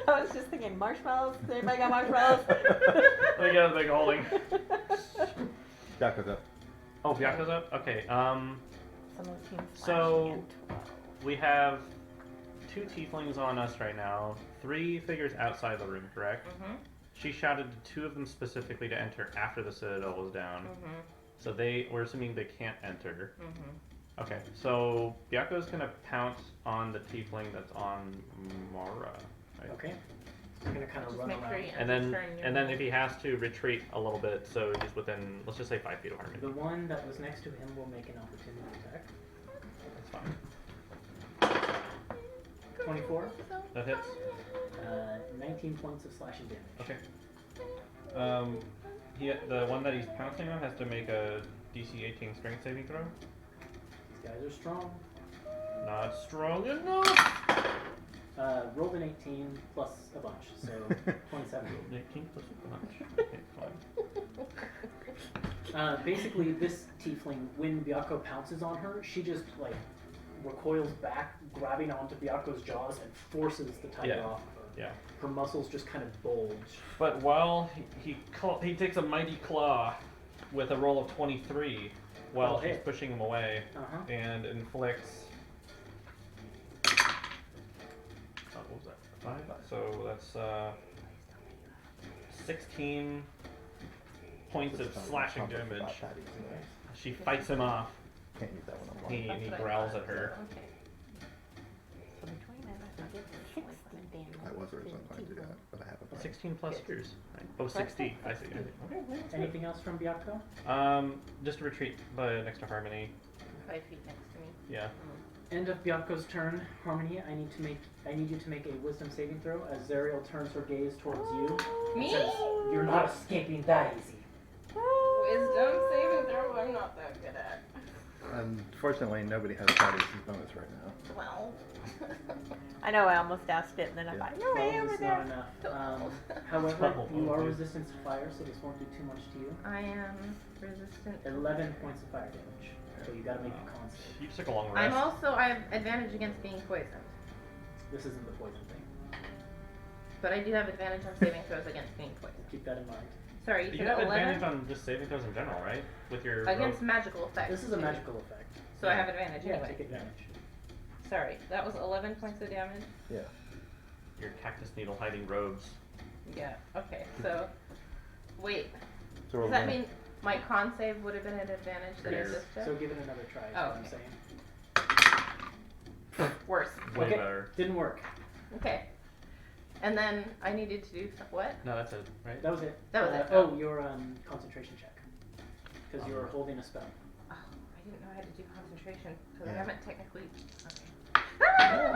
I was just thinking marshmallows. Does anybody got marshmallows? Let me get a big holding. Yaku's up. Oh, Byaku's up? Okay, Some of the teams So- slashing and 12. we have 2 tieflings on us right now, 3 figures outside the room, correct? Mm-hmm. She shouted to 2 of them specifically to enter after the citadel was down. Mm-hmm. So we're assuming they can't enter. Mm-hmm. Okay, so Byaku's gonna pounce on the tiefling that's on Mara. Right? Okay. You're gonna kind of Just run make around. sure you And then, turn your and then if he has to retreat a little bit, so he's within, let's just say 5 feet of Harmony. The one that was next to him will make an opportunity attack. That's fine. 24, That hits. 19 points of slashing damage. Okay. The one that he's pouncing on has to make a DC 18 strength saving throw. These guys are strong. Not strong enough. Rolled an 18 plus a bunch, so 27. 18 plus a bunch. Okay, fine. Basically, this tiefling, when Byako pounces on her, she just like recoils back, grabbing onto Byako's jaws and forces the tiger Yeah. off of her. Yeah. Her muscles just kind of bulge. But while he takes a mighty claw with a roll of 23 while Oh, she's hit. pushing him away Uh-huh. and inflicts. Oh, what was that? 5? So that's 16 points of slashing damage. She fights him off. Can't use that one on He, one. and he That's what I growls thought. at her. Okay. So between them, I did 60 damage. I was originally going to do that, but I haven't. 16 plus yours. Right. Oh, 60. I see. Okay. Anything else from Byako? Just retreat next to Harmony. 5 feet next to me. Yeah. End of Byako's turn. Harmony, I need you to make a wisdom saving throw as Zariel turns her gaze towards you. and Me? Says, "You're not escaping that easy." Wisdom saving throw. I'm not that good at. Unfortunately, nobody has Titus' bonus right now. Well. I know, I almost asked it and then I Yeah. thought, no 12 way over is there. not enough. 12. However, 12, you are okay. resistant to fire, so this won't do too much to you. I am resistant. 11 points of fire damage. So you gotta make a con save. You took a long I rest. have advantage against being poisoned. This isn't the poison thing. But I do have advantage on saving throws against being poisoned. Keep that in mind. Sorry, you You said have 11? advantage on just saving throws in general, right? With your Against rogue- magical effects. This is a too. magical effect. So I have advantage Yeah, anyway. take advantage. Sorry, that was 11 points of damage? Yeah. your cactus needle hiding robes. Yeah, okay, so, wait, So does that mean my con save would have been an advantage that I Yes. just did? So give it another try, is Oh, what I'm okay. saying. Worse. Way Okay. better. Didn't work. Okay. And then I needed to do what? No, that's it, right? That was it. That was it. Oh, your concentration check. Because you were holding a spell. Oh, I didn't know I had to do concentration because I Yeah. haven't technically. Okay.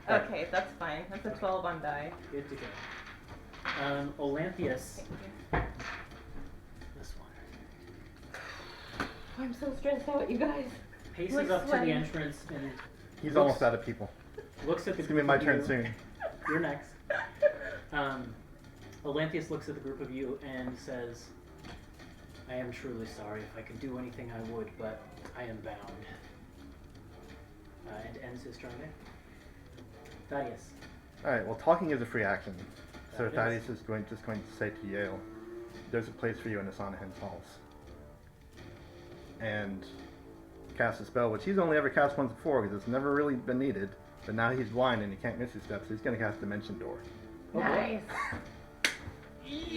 Okay, that's fine. That's a 12 on die. Good to go. Olanthius. Thank you. This one. I'm so stressed out, you guys. Paces Like up to sweating. the entrance and He's looks- almost out of people. looks at the It's gonna be group my of turn you. soon. You're next. Olanthius looks at the group of you and says, I am truly sorry. If I could do anything, I would, but I am bound. And ends his turn there. Thaddeus. Alright, well, talking is a free action. So That Thaddeus is just going to say to Yale, there's a place for you in the Sonahan's halls. And cast a spell, which he's only ever cast once before because it's never really been needed. But now he's blind and he can't miss his steps, so he's going to cast Dimension Door. Oh, boy. Nice.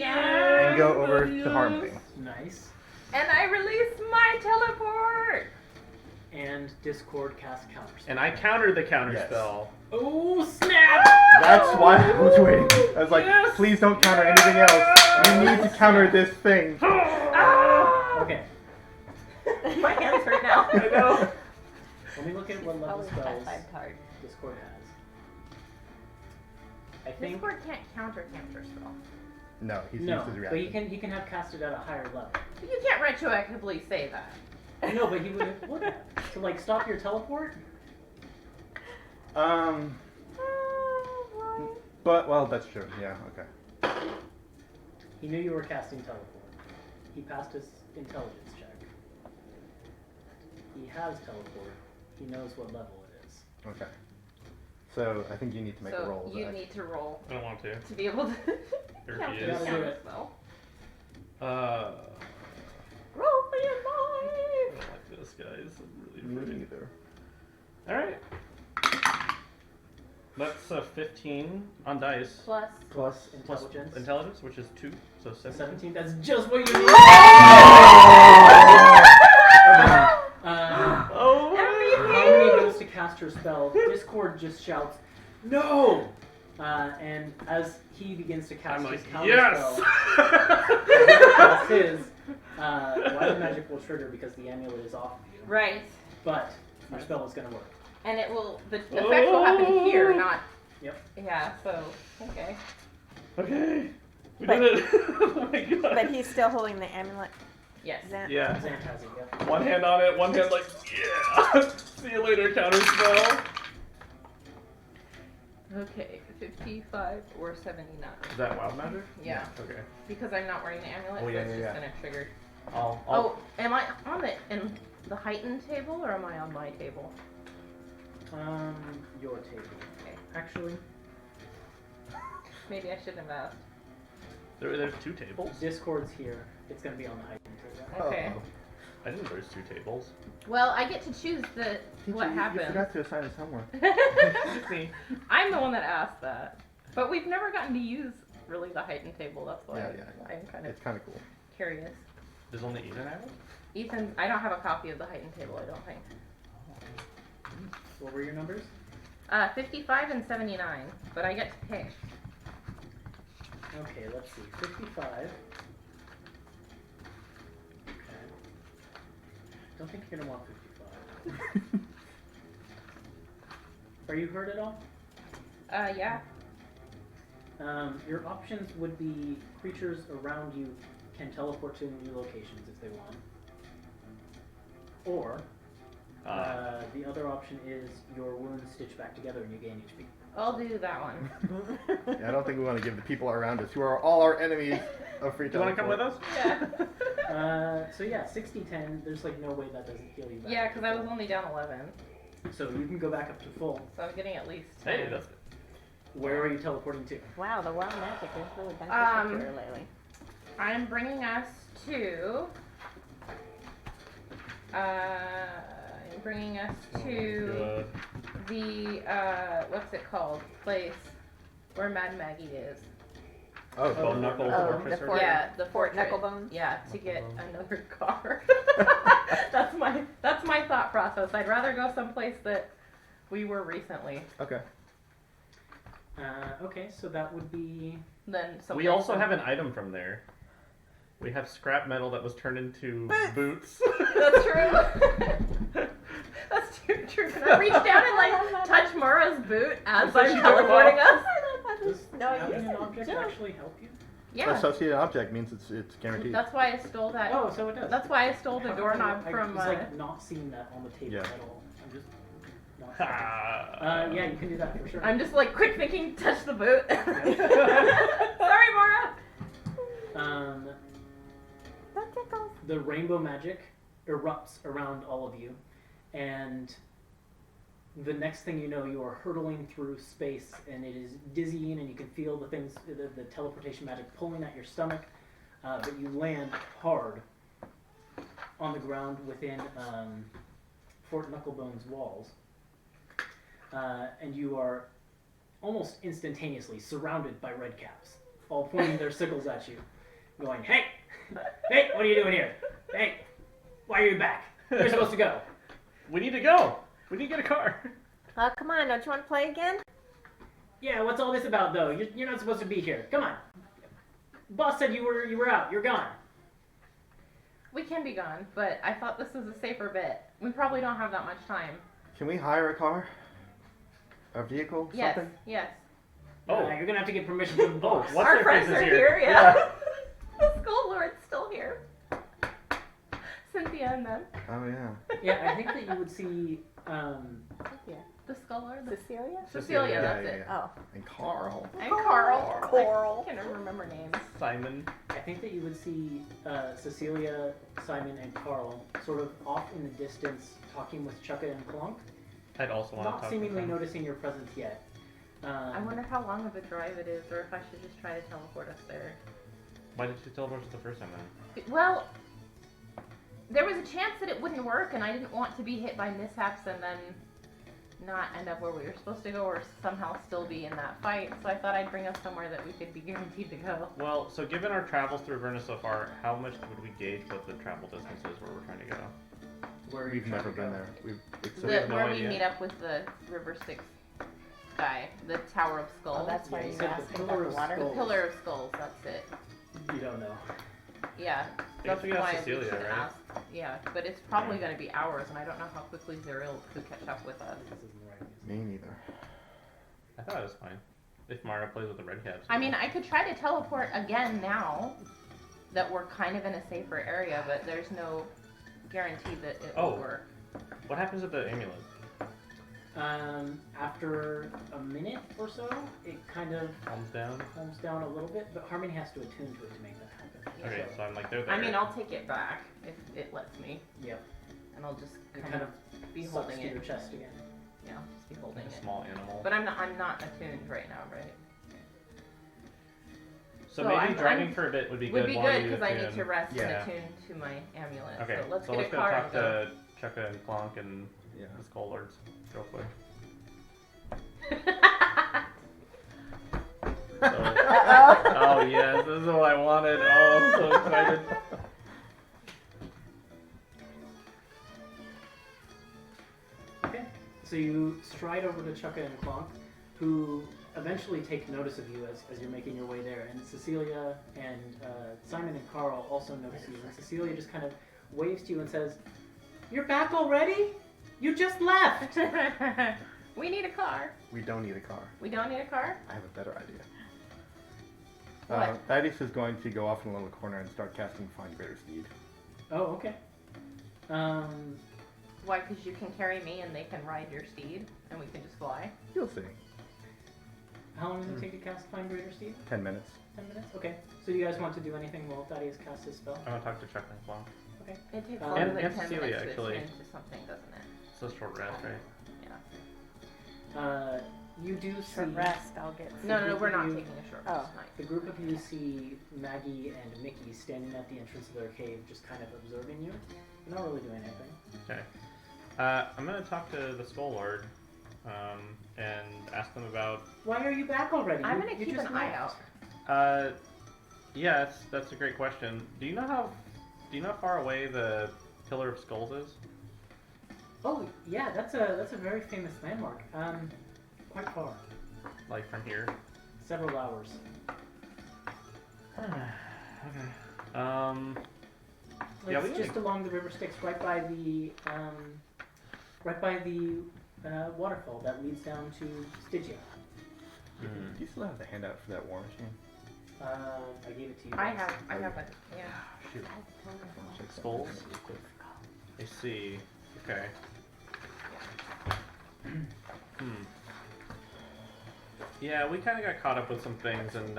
And go over to harm things. Nice. And I release my teleport. And Discord cast counterspell. And I counter the counter Yes. spell. Oh, snap! That's why I was waiting. I was like, Yes! please don't counter anything else. You need to counter this thing. Okay. My hands hurt now. I know. Let me look at what level Always spells high card. Discord has. I think Discord can't counter spell. No, he's no, used his but reaction. he can have casted at a higher level. But you can't retroactively say that. No, but he would would have to like stop your teleport. But, well, that's true. Yeah, okay. He knew you were casting teleport. He passed his intelligence check. He has teleport. He knows what level it is. Okay. So, I think you need to make a roll. So you Zach. need to roll I don't want to. to be able to Here count he the is. Gotta do counter it. spell. Roll for your I life! don't like this, guys. I'm really Me afraid. neither. Alright. That's 15 on dice. Plus. Plus Intelligence. Intelligence, which is 2, so 17. 17. That's just what you need. Oh! Harmony goes to cast her spell. Discord just shouts, "No!" And as he begins to cast I'm his like, counter yes! spell, cast his wild magic will trigger because the amulet is off of you. Right. But your spell is going to work. And it will. The effect will happen here, not. Yep. Yeah. So. Okay. Okay. We But- did it! Oh my god. But he's still holding the amulet. Yes. Zan- Yeah. Xant has it, yep. One hand on it, one hand like, yeah! See you later, counter spell! Okay. 55 or 79. Is that wild magic? Yeah. Okay. Because I'm not wearing the amulet, Oh, so yeah, it's yeah, just yeah. gonna trigger. I'll Oh, am I on the heightened table or am I on my table? Your table. Okay. Actually, Maybe I shouldn't have asked. there's 2 tables? Discord's here. It's going to be on the heightened table. Okay. Uh-oh. I didn't know there's 2 tables. Well, I get to choose Teacher, what you happens. forgot to assign us homework. Me. I'm the one that asked that. But we've never gotten to use really the heightened table. That's why Yeah. I'm kind of It's kind of cool. curious. Does only Ethan have it? Ethan, I don't have a copy of the heightened table. I don't think. What were your numbers? 55 and 79, but I get to pick. Okay, let's see. 55. Okay. Don't think you're going to want 55. Are you hurt at all? Yeah. Your options would be creatures around you can teleport to new locations if they want. Or, the other option is your wounds stitch back together and you gain HP. I'll do that one. Yeah, I don't think we want to give the people around us, who are all our enemies, a free Do you want to come with teleport. us? Yeah. So yeah, 60-10, there's like no way that doesn't heal you back. Yeah, up because to I was full. only down 11. So you can go back up to full. So I'm getting at least 10. Hey, that's Where are you teleporting to? Wow, the wild magic is really beneficial Um, to her lately. I'm bringing us to. I'm bringing us to the what's it called? Place where Mad Maggie is. Oh, Bone Knuckle Oh, Fortress. the or fort- Yeah, the Fort fortress. Knucklebones? Yeah, to get Knucklebones. another car. That's my thought process. I'd rather go someplace that we were recently Okay. Okay, so that would be. than someplace. We also that- have an item from there. We have scrap metal that was turned into boots. That's true. That's true. Can I reach down and like touch Mara's boot as So I'm she took 'em teleporting off. us? Does No, you having an said object jump. actually help you? Yeah. Associated object means it's guaranteed. That's why I stole that. Oh, so it does. That's why I stole the How come doorknob I from. was like not seeing that on the table Yeah. at all. I'm just not. seeing it. Yeah, you can do that for sure. I'm just like quick thinking, touch the boot. Sorry, Mara. That tickles. The rainbow magic erupts around all of you, and the next thing you know, you are hurtling through space, and it is dizzying, and you can feel the things, the teleportation magic pulling at your stomach, but you land hard on the ground within Fort Knucklebone's walls, and you are almost instantaneously surrounded by redcaps, all pointing their sickles at you, going, "Hey! Hey, what are you doing here? Hey, why are you back? You're supposed to go." We need to go. We need to get a car. Oh, come on, don't you want to play again? Yeah, what's all this about, though? You're not supposed to be here. Come on. Boss said you were out. You're gone. We can be gone, but I thought this was a safer bet. We probably don't have that much time. Can we hire a car? A vehicle? Yes, Something? yes. Oh. You're gonna have to get permission from the boss. What's Our their friends faces are here? here, yeah. The Skull Lord's still here. Cynthia and them. Oh yeah. Yeah, I think that you would see. Yeah. The Skull Lord. The Cecilia? Cecilia, Yeah, that's yeah, it. yeah. Oh. And Carl. And Carl. Coral. I can't remember names. Simon. I think that you would see Cecilia, Simon, and Carl sort of off in the distance, talking with Chukka and Clunk, I'd also want to not talk seemingly to them. noticing your presence yet. I wonder how long of a drive it is, or if I should just try to teleport us there. Why did you teleport us the first time then? Well, there was a chance that it wouldn't work, and I didn't want to be hit by mishaps and then not end up where we were supposed to go, or somehow still be in that fight. So I thought I'd bring us somewhere that we could be guaranteed to go. Well, so given our travels through Avernus so far, how much would we gauge what the travel distance is where we're trying to go? Where We've you're never trying been to go. there. It's we have no Where we idea. meet up with the River Styx guy, the Tower of Skulls. Oh, that's why Yeah, you you said the asked Pillar about the of water. The Skulls. Pillar of Skulls, that's it. You don't know. Yeah, I guess that's we got why Cecilia, we should right? ask. Yeah, but it's probably going to be hours, and I don't know how quickly Zerial could catch up with us. This isn't the right music. Me neither. I thought it was fine. If Mara plays with the red caps. I mean, I could try to teleport again now that we're kind of in a safer area, but there's no guarantee that it will Oh. work. What happens with the amulet? After a minute or so, it kind of Calms down? calms down a little bit, but Harmony has to attune to it to make that happen. Okay, so I'm like, they're there. I mean, I'll take it back if it lets me, Yep. and I'll just It kind kind of of be sucks holding to it. your chest again. Yeah, I'll just be holding Like a it. small animal. But I'm not attuned right now, right? So so maybe I'm- driving I'm- for a bit would be Would good. be while good you because I need attune. to rest Yeah. and attune to my amulet. Okay, So let's so get let's a go car talk and go. to Chukka and Clonk and Yeah. the Skull Lords real quick. Oh yes, this is what I wanted. Oh, I'm so excited. Okay. So you stride over to Chukka and Clonk, who eventually take notice of you as you're making your way there. And Cecilia and Simon and Carl also notice you. And Cecilia just kind of waves to you and says, "You're back already? You just left!" We need a car. We don't need a car. We don't need a car? I have a better idea. What? Thaddeus is going to go off in a little corner and start casting Find Greater Speed. Oh, okay. Why? Because you can carry me and they can ride your steed and we can just fly. You'll see. How long does it take to cast Find Greater Steed? 10 minutes. 10 minutes? Okay. So you guys want to do anything while Thaddeus casts his spell? I want to talk to Chukka and Clonk. Okay. It takes And- longer than and 10 Cecilia, minutes to actually. attune to something, doesn't it? It's a short rest, right? Yeah. You do see... Short rest, I'll get. No, we're not you- taking a short Oh. rest tonight. The group of you see Maggie and Mickey standing at the entrance of their cave, just kind of observing you. They're not really doing anything. Okay. I'm gonna talk to the Skull Lord, and ask them about. Why are you back already? I'm You- gonna you keep just an eye left. out. Yeah, that's a great question. Do you know how far away the Pillar of Skulls is? Oh yeah, that's a very famous landmark. Quite far, Like from here? several hours. Okay. It's Yeah, we just along the river Styx, right by the waterfall that leads down to Stygia. Do you still have the handout for that war machine? I gave it to you. I guys. have it. Yeah. Shoot. Check that. Skulls? I see. Okay. Yeah, we kind of got caught up with some things and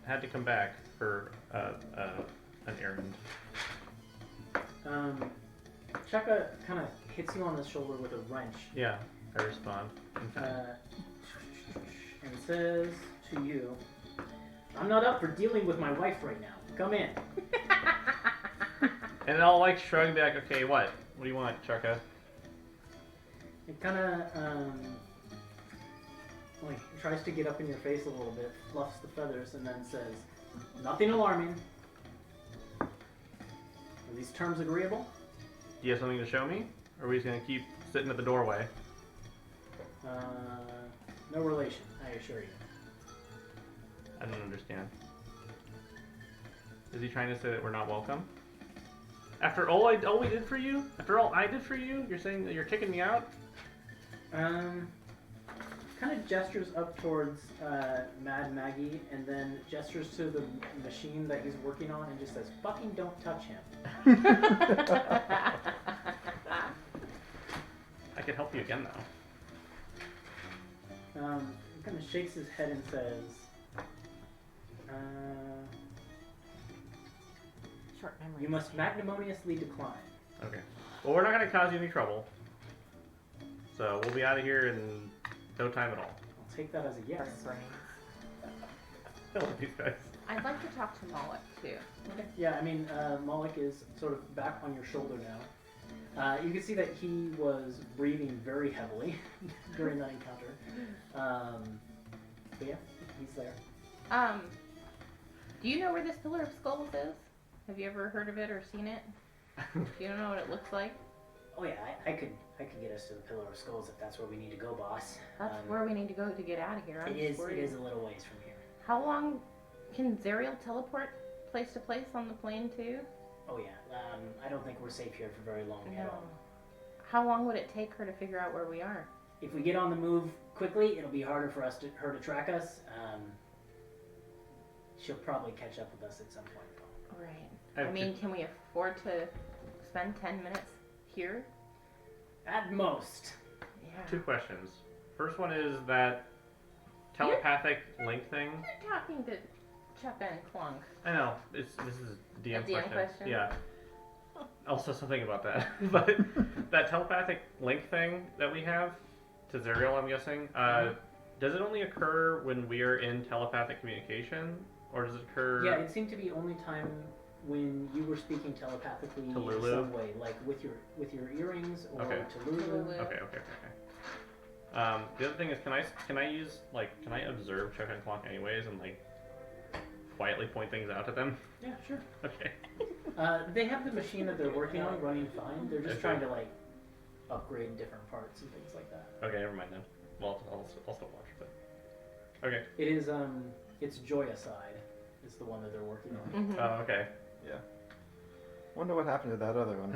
had to come back for an errand. Chaka kind of hits you on the shoulder with a wrench. Yeah, I respond. And says to you, "I'm not up for dealing with my wife right now. Come in." And I'll like shrug back. Okay, what? What do you want, Chaka? It kind of like tries to get up in your face a little bit, fluffs the feathers, and then says, "Nothing alarming. Are these terms agreeable?" Do you have something to show me? Or are we just gonna keep sitting at the doorway? No relation, I assure you. I don't understand. Is he trying to say that we're not welcome? After all we did for you? After all I did for you? You're saying that you're kicking me out? Kind of gestures up towards Mad Maggie, and then gestures to the machine that he's working on, and just says, "Fucking don't touch him." I could help you again though. He kind of shakes his head and says, Short memory. "You must magnanimously decline." Okay. Well, we're not gonna cause you any trouble. So we'll be out of here in no time at all. I'll take that as a yes. I love these guys. I'd like to talk to Moloch too. Okay. Yeah, I mean, Moloch is sort of back on your shoulder now. You can see that he was breathing very heavily during that encounter. But yeah, he's there. Do you know where this Pillar of Skulls is? Have you ever heard of it or seen it? Do you know what it looks like? Oh yeah, I could get us to the Pillar of Skulls if that's where we need to go, boss. That's where we need to go to get out of here. It is a little ways from here. How long can Zerial teleport place to place on the plane too? Oh yeah, I don't think we're safe here for very long at all. How long would it take her to figure out where we are? If we get on the move quickly, it'll be harder for her to track us. She'll probably catch up with us at some point, though. Right. I mean, can we afford to spend 10 minutes here? At most. Yeah. 2 questions. First one is that telepathic link thing. You're talking to Chaka and Clunk. I know. This is a DM, question. Yeah. Also something about that. But that telepathic link thing that we have to Zerial, I'm guessing, does it only occur when we are in telepathic communication? Or does it occur... Yeah, it seemed to be only time when you were speaking telepathically To in Lulu? some way, like with your earrings or Okay. to Lulu. Okay. The other thing is, can I observe Chuck and Clonk anyways and like quietly point things out to them? Yeah, sure. Okay. They have the machine that they're working on running fine. They're just Okay. trying to like upgrade different parts and things like that. Okay, never mind then. Well, I'll still watch, but okay. It is it's Joyacide is the one that they're working on. Mm-hmm. Oh, okay. Yeah. Wonder what happened to that other one.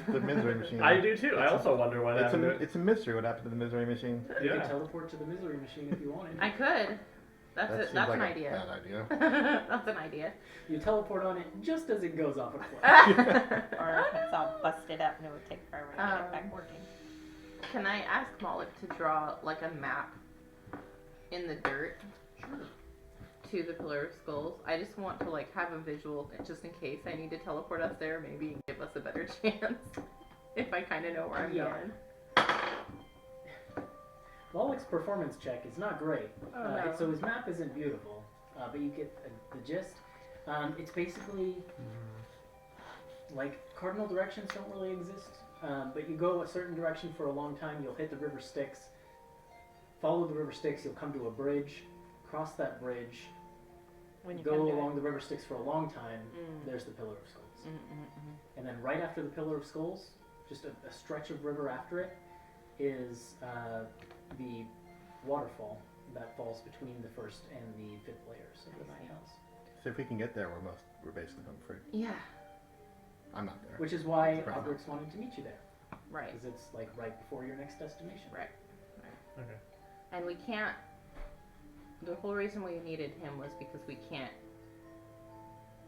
the misery machine. I do too. I also wonder what happened to it. It's a mystery what happened to the misery machine. You Yeah. can teleport to the misery machine if you wanted. I could. That's That it. seems That's like an a idea. bad idea. That's an idea. You teleport on it just as it goes off a cliff. Or if it's all busted up and it would take forever to get it back working. Can I ask Moloch to draw like a map in the dirt to the Pillar of Skulls? I just want to like have a visual just in case I need to teleport us there, maybe give us a better chance if I kind of know where I'm Yeah. going. Wallach's performance check is not great, Oh, no. so his map isn't beautiful, but you get the gist. It's basically like cardinal directions don't really exist, but you go a certain direction for a long time, you'll hit the river Styx, follow the river Styx, you'll come to a bridge, cross that bridge, When you go come to along it. the river Styx for a long time, Mm. there's the Pillar of Skulls. Mm-mm-mm. And then right after the Pillar of Skulls, just a stretch of river after it, is the waterfall that falls between the first and the fifth layers of the I see. Nine Hells. So if we can get there, we're basically home free. Yeah, I'm not there. Which is why Right. Obrix wanted to meet you there, right. because it's like right before your next destination. Right. Okay. And we can't. The whole reason we needed him was because we can't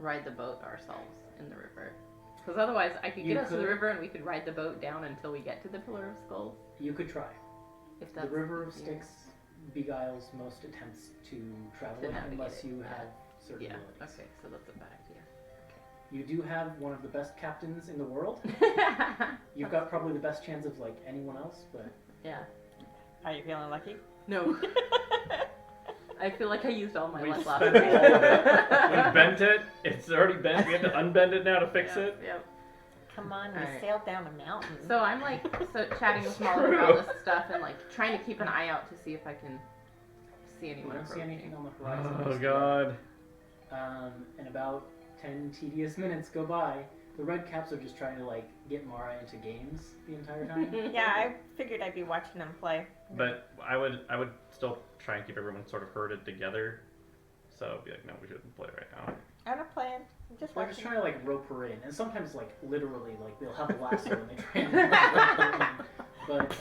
ride the boat ourselves in the river. Because otherwise, I could You get us to the could. river and we could ride the boat down until we get to the Pillar of Skulls. You could try. If The that's River of yeah. Styx beguiles most attempts to travel To it navigate unless it, you yeah. have certain Yeah. abilities. Okay, so that's a bad You do have one of the best captains in the world. idea. You've got probably the best chance of like anyone else, but Yeah. Are you feeling lucky? No. I feel like I used all my We luck spent last all of it. We bent it. It's already bent. We have to unbend it now to fix it. Yep. Come on, we Alright. sailed down a mountain. So I'm like chatting with Molly True. about this stuff and like trying to keep an eye out to see if I can see you anyone don't see anything approaching. on the horizon. Oh just god. yet. And about 10 tedious minutes go by. The red caps are just trying to like get Mara into games the entire time. Yeah, I figured I'd be watching them play. But I would still try and keep everyone sort of herded together. So be like, no, we shouldn't play right now. I'm not playing. I'm just They're watching. just trying to like rope her in, and sometimes like literally like they'll have a lasso and they try and rope her in. But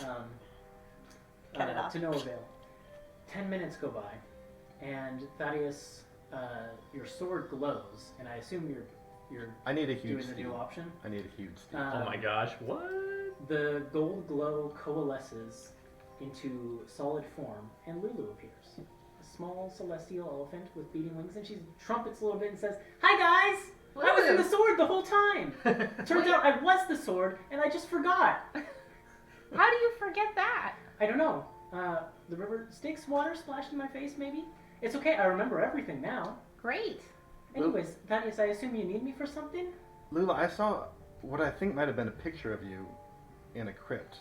Cut it off. to no avail. 10 minutes go by, and Thaddeus, your sword glows, and I assume you're I need a huge doing the steed. new option. I need a huge steed. Oh my gosh, what? The gold glow coalesces into solid form, and Lulu appears. A small celestial elephant with beating wings, and she trumpets a little bit and says, "Hi guys! I was in the sword the whole time! Turns out I was the sword, and I just forgot. How do you forget that? I don't know. The river Styx water splashed in my face, maybe? It's okay, I remember everything now. Great. Anyways, Thaddeus, I assume you need me for something? Lula, I saw what I think might have been a picture of you in a crypt.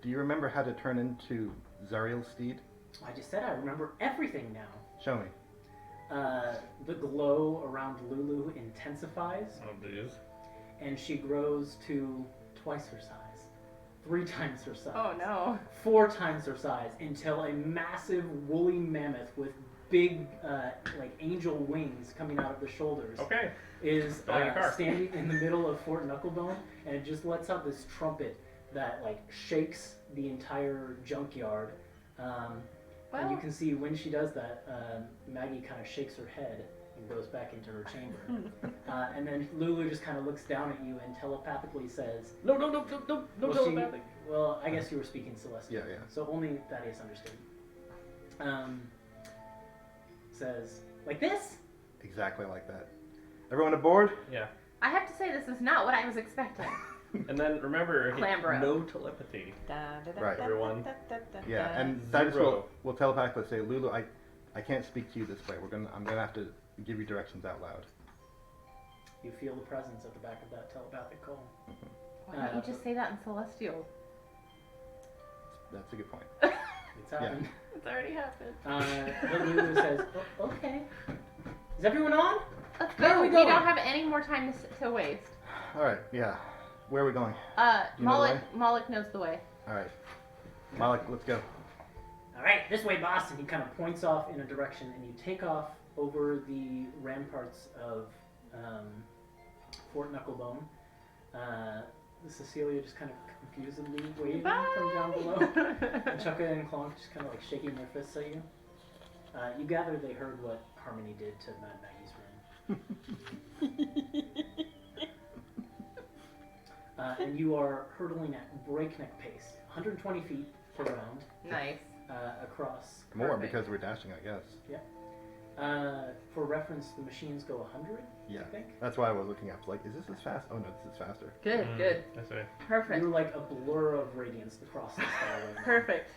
Do you remember how to turn into Zariel's steed? I just said I remember everything now. Show me. The glow around Lulu intensifies, Oh jeez. and she grows to twice her size, 3 times her size, Oh no. 4 times her size, until a massive woolly mammoth with big, like angel wings coming out of the shoulders Okay. is Building a car. standing in the middle of Fort Knucklebone, and it just lets out this trumpet that like shakes the entire junkyard. And you Well, can see when she does that, Maggie kind of shakes her head and goes back into her chamber. And then Lulu just kind of looks down at you and telepathically says, No, well, telepathic. well, I guess you were speaking Celestial. Yeah, yeah. So only Thaddeus understood. Says, like this? Exactly like that. Everyone aboard? Yeah. I have to say this is not what I was expecting. And then remember, Clamber. no telepathy. Right. Everyone. Yeah, and Thaddeus will telepathically say, Lulu, I can't speak to you this way. I'm gonna have to give you directions out loud. You feel the presence at the back of that telepathic call. Why don't you just say that in Celestial? That's a good point. It's happened. It's already happened. But Lulu says, okay. Is everyone on? Let's Where go. are we We going? don't have any more time to waste. All right, yeah. Where are we going? You know the Moloch knows the way. All right. Malik, let's go. All right, this way, boss. And he kind of points off in a direction, and you take off over the ramparts of Fort Knucklebone. Cecilia just kind of confusedly waving from down below. And Chukka and Clonk just kind of like shaking their fists at you. You gather they heard what Harmony did to Mad Maggie's room. And you are hurtling at breakneck pace, 120 feet per round, Nice. across. More Perfect. because we're dashing, I guess. For reference, the machines go 100, Yeah. I think. That's why I was looking up. Like, is this as fast? Oh no, this is faster. Good, good. That's right. Perfect. You're like a blur of radiance across the sky right now. Perfect.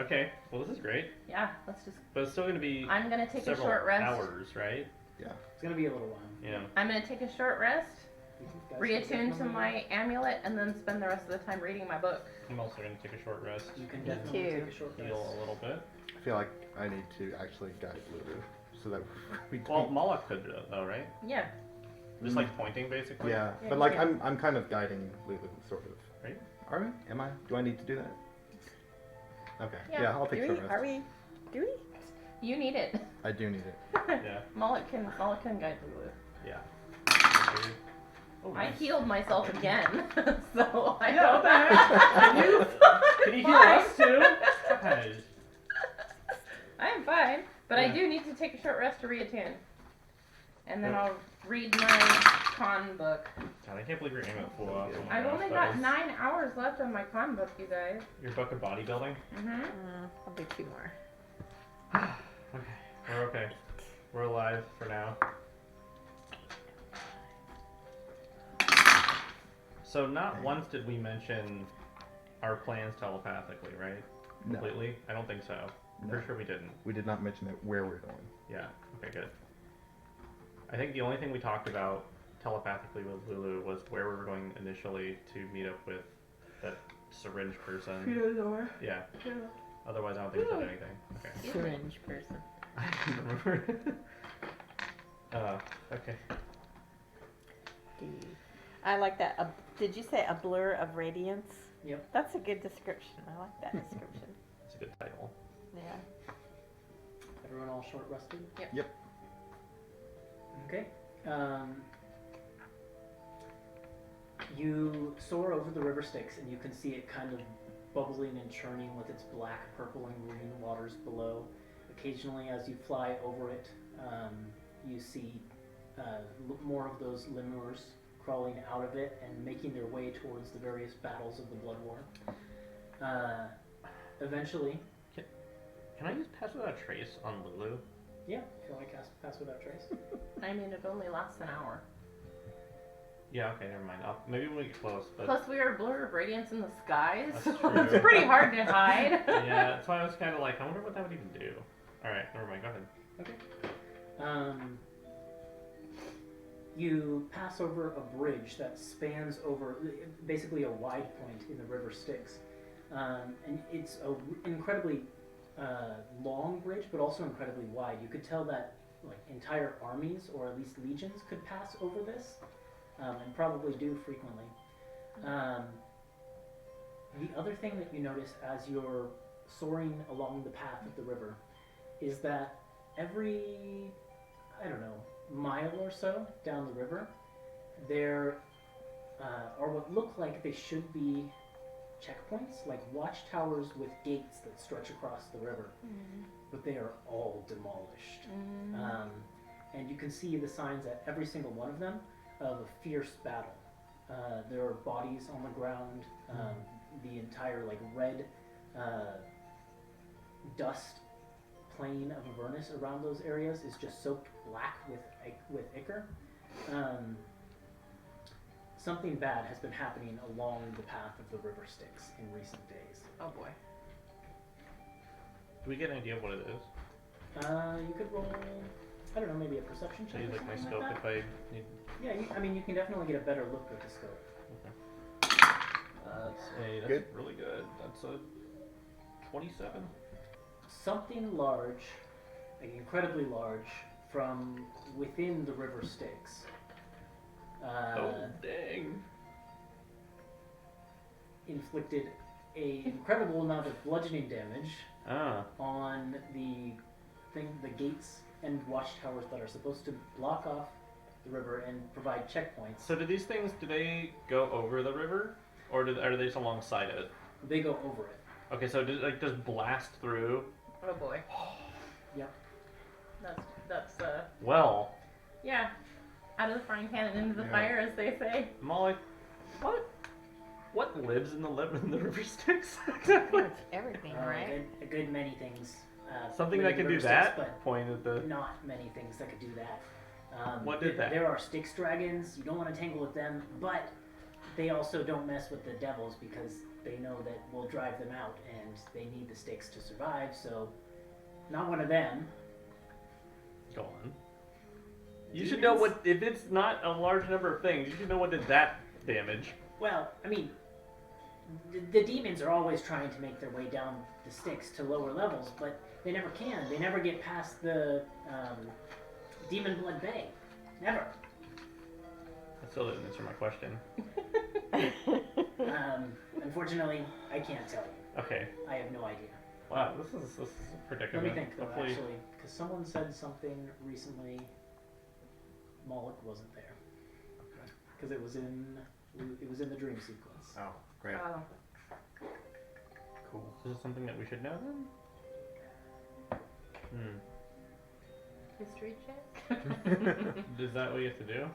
Okay. Well, this is great, Yeah, let's just. but it's still going to be I'm gonna take a several short rest. hours, right? It's gonna be a little while. Yeah. I'm gonna take a short rest, You guys can reattune to definitely- my amulet, and then spend the rest of the time reading my book. I'm also going to take a short rest, You can Me definitely too. take a short rest. heal a little bit. I feel like I need to actually guide Lulu so that we don't. Well, Moloch could though, right? Yeah. Just like pointing, basically. Yeah, Yeah, but like yeah. I'm kind of guiding Lulu, sort of. Right? Are we? Am I? Do I need to do that? Okay. Yeah. Yeah, I'll take short rest. Are we? Do we? You need it. I do need it. Yeah. Moloch can guide Lulu. Yeah. Oh, I nice. healed myself again, so I Yeah, know what the heck? Can you heal Fine. us too? Guys. I'm fine, but I Yeah. do need to take a short rest to reattune. And then Yep. I'll read my con book. God, I can't believe you're aiming at full off. Oh my I've gosh, only that got was- 9 hours left on my con book, you guys. Your book of bodybuilding? Mm-hmm. I'll do 2 more. Okay. We're okay. We're alive for now. So not once did we mention our plans telepathically, right? No. Completely? I don't think so. I'm No. pretty sure we didn't. We did not mention it where we're going. Yeah. Okay, good. I think the only thing we talked about telepathically with Lulu was where we were going initially to meet up with that syringe person. Yeah. Otherwise, I don't think we said anything. Okay. Syringe person. I don't remember. Okay. I like that. Did you say a blur of radiance? Yep. That's a good description. I like that description. It's a good title. Yeah. Everyone all short rested? Yep. Okay. You soar over the river Styx and you can see it kind of bubbling and churning with its black, purple, and green waters below. Occasionally, as you fly over it, you see more of those lemurs crawling out of it and making their way towards the various battles of the Blood War. Eventually, Can I use Pass Without Trace on Lulu? yeah, if you want to cast Pass Without Trace. I mean, it only lasts an hour. Yeah, okay, never mind. Maybe when we get close, but... Plus, we are a blur of radiance in the skies, That's so true. it's pretty hard to hide. Yeah, that's why I was kind of like, I wonder what that would even do. Alright, never mind, go ahead. Okay. You pass over a bridge that spans over basically a wide point in the river Styx. And it's an incredibly long bridge, but also incredibly wide. You could tell that like entire armies, or at least legions, could pass over this, and probably do frequently. The other thing that you notice as you're soaring along the path of the river is that every, I don't know, mile or so down the river, there are what look like they should be checkpoints, like watchtowers with gates that stretch across the river, but they are all demolished. And you can see the signs at every single one of them of a fierce battle. There are bodies on the ground. The entire like red dust plain of Avernus around those areas is just soaked black with ichor. Something bad has been happening along the path of the river Styx in recent days. Oh boy. Do we get an idea of what it is? You could roll, I don't know, maybe a perception Should I check use or like my something scope like if I need... that? Yeah, you can definitely get a better look with the scope. That's Good. really good. That's a 27. Something large, like incredibly large, from within the river Styx. Oh, dang. Inflicted a incredible amount of bludgeoning damage Ah. on the gates and watchtowers that are supposed to block off the river and provide checkpoints. So do these things, do they go over the river? Or are they just alongside it? They go over it. Okay, so does like just blast through? Oh boy. Yep. That's Well, yeah. Out of the frying pan and into the Yeah. fire, as they say. Molly, what lives in the river Styx exactly? It's everything, right? A good many things. Something live that in can the do river Styx, that? but Point at the... not many things that could do that. What did that? There are Styx dragons. You don't want to tangle with them, but they also don't mess with the devils because they know that we'll drive them out, and they need the Styx to survive. So, not one of them. Go on. You should know what, if it's not a large number of things, you should know what did that damage. Well, I mean, the demons are always trying to make their way down the Styx to lower levels, but They never can. They never get past the Demon Blood Bay. Never. That still didn't answer my question. Unfortunately, I can't tell you. Okay. I have no idea. Wow, this is a Let predicament. me think though, Hopefully, actually, because someone said something recently. Moloch wasn't there Okay. because it was in the dream sequence. Oh, great. Oh. cool. Is this something that we should know then? History check? Is that what you have to do?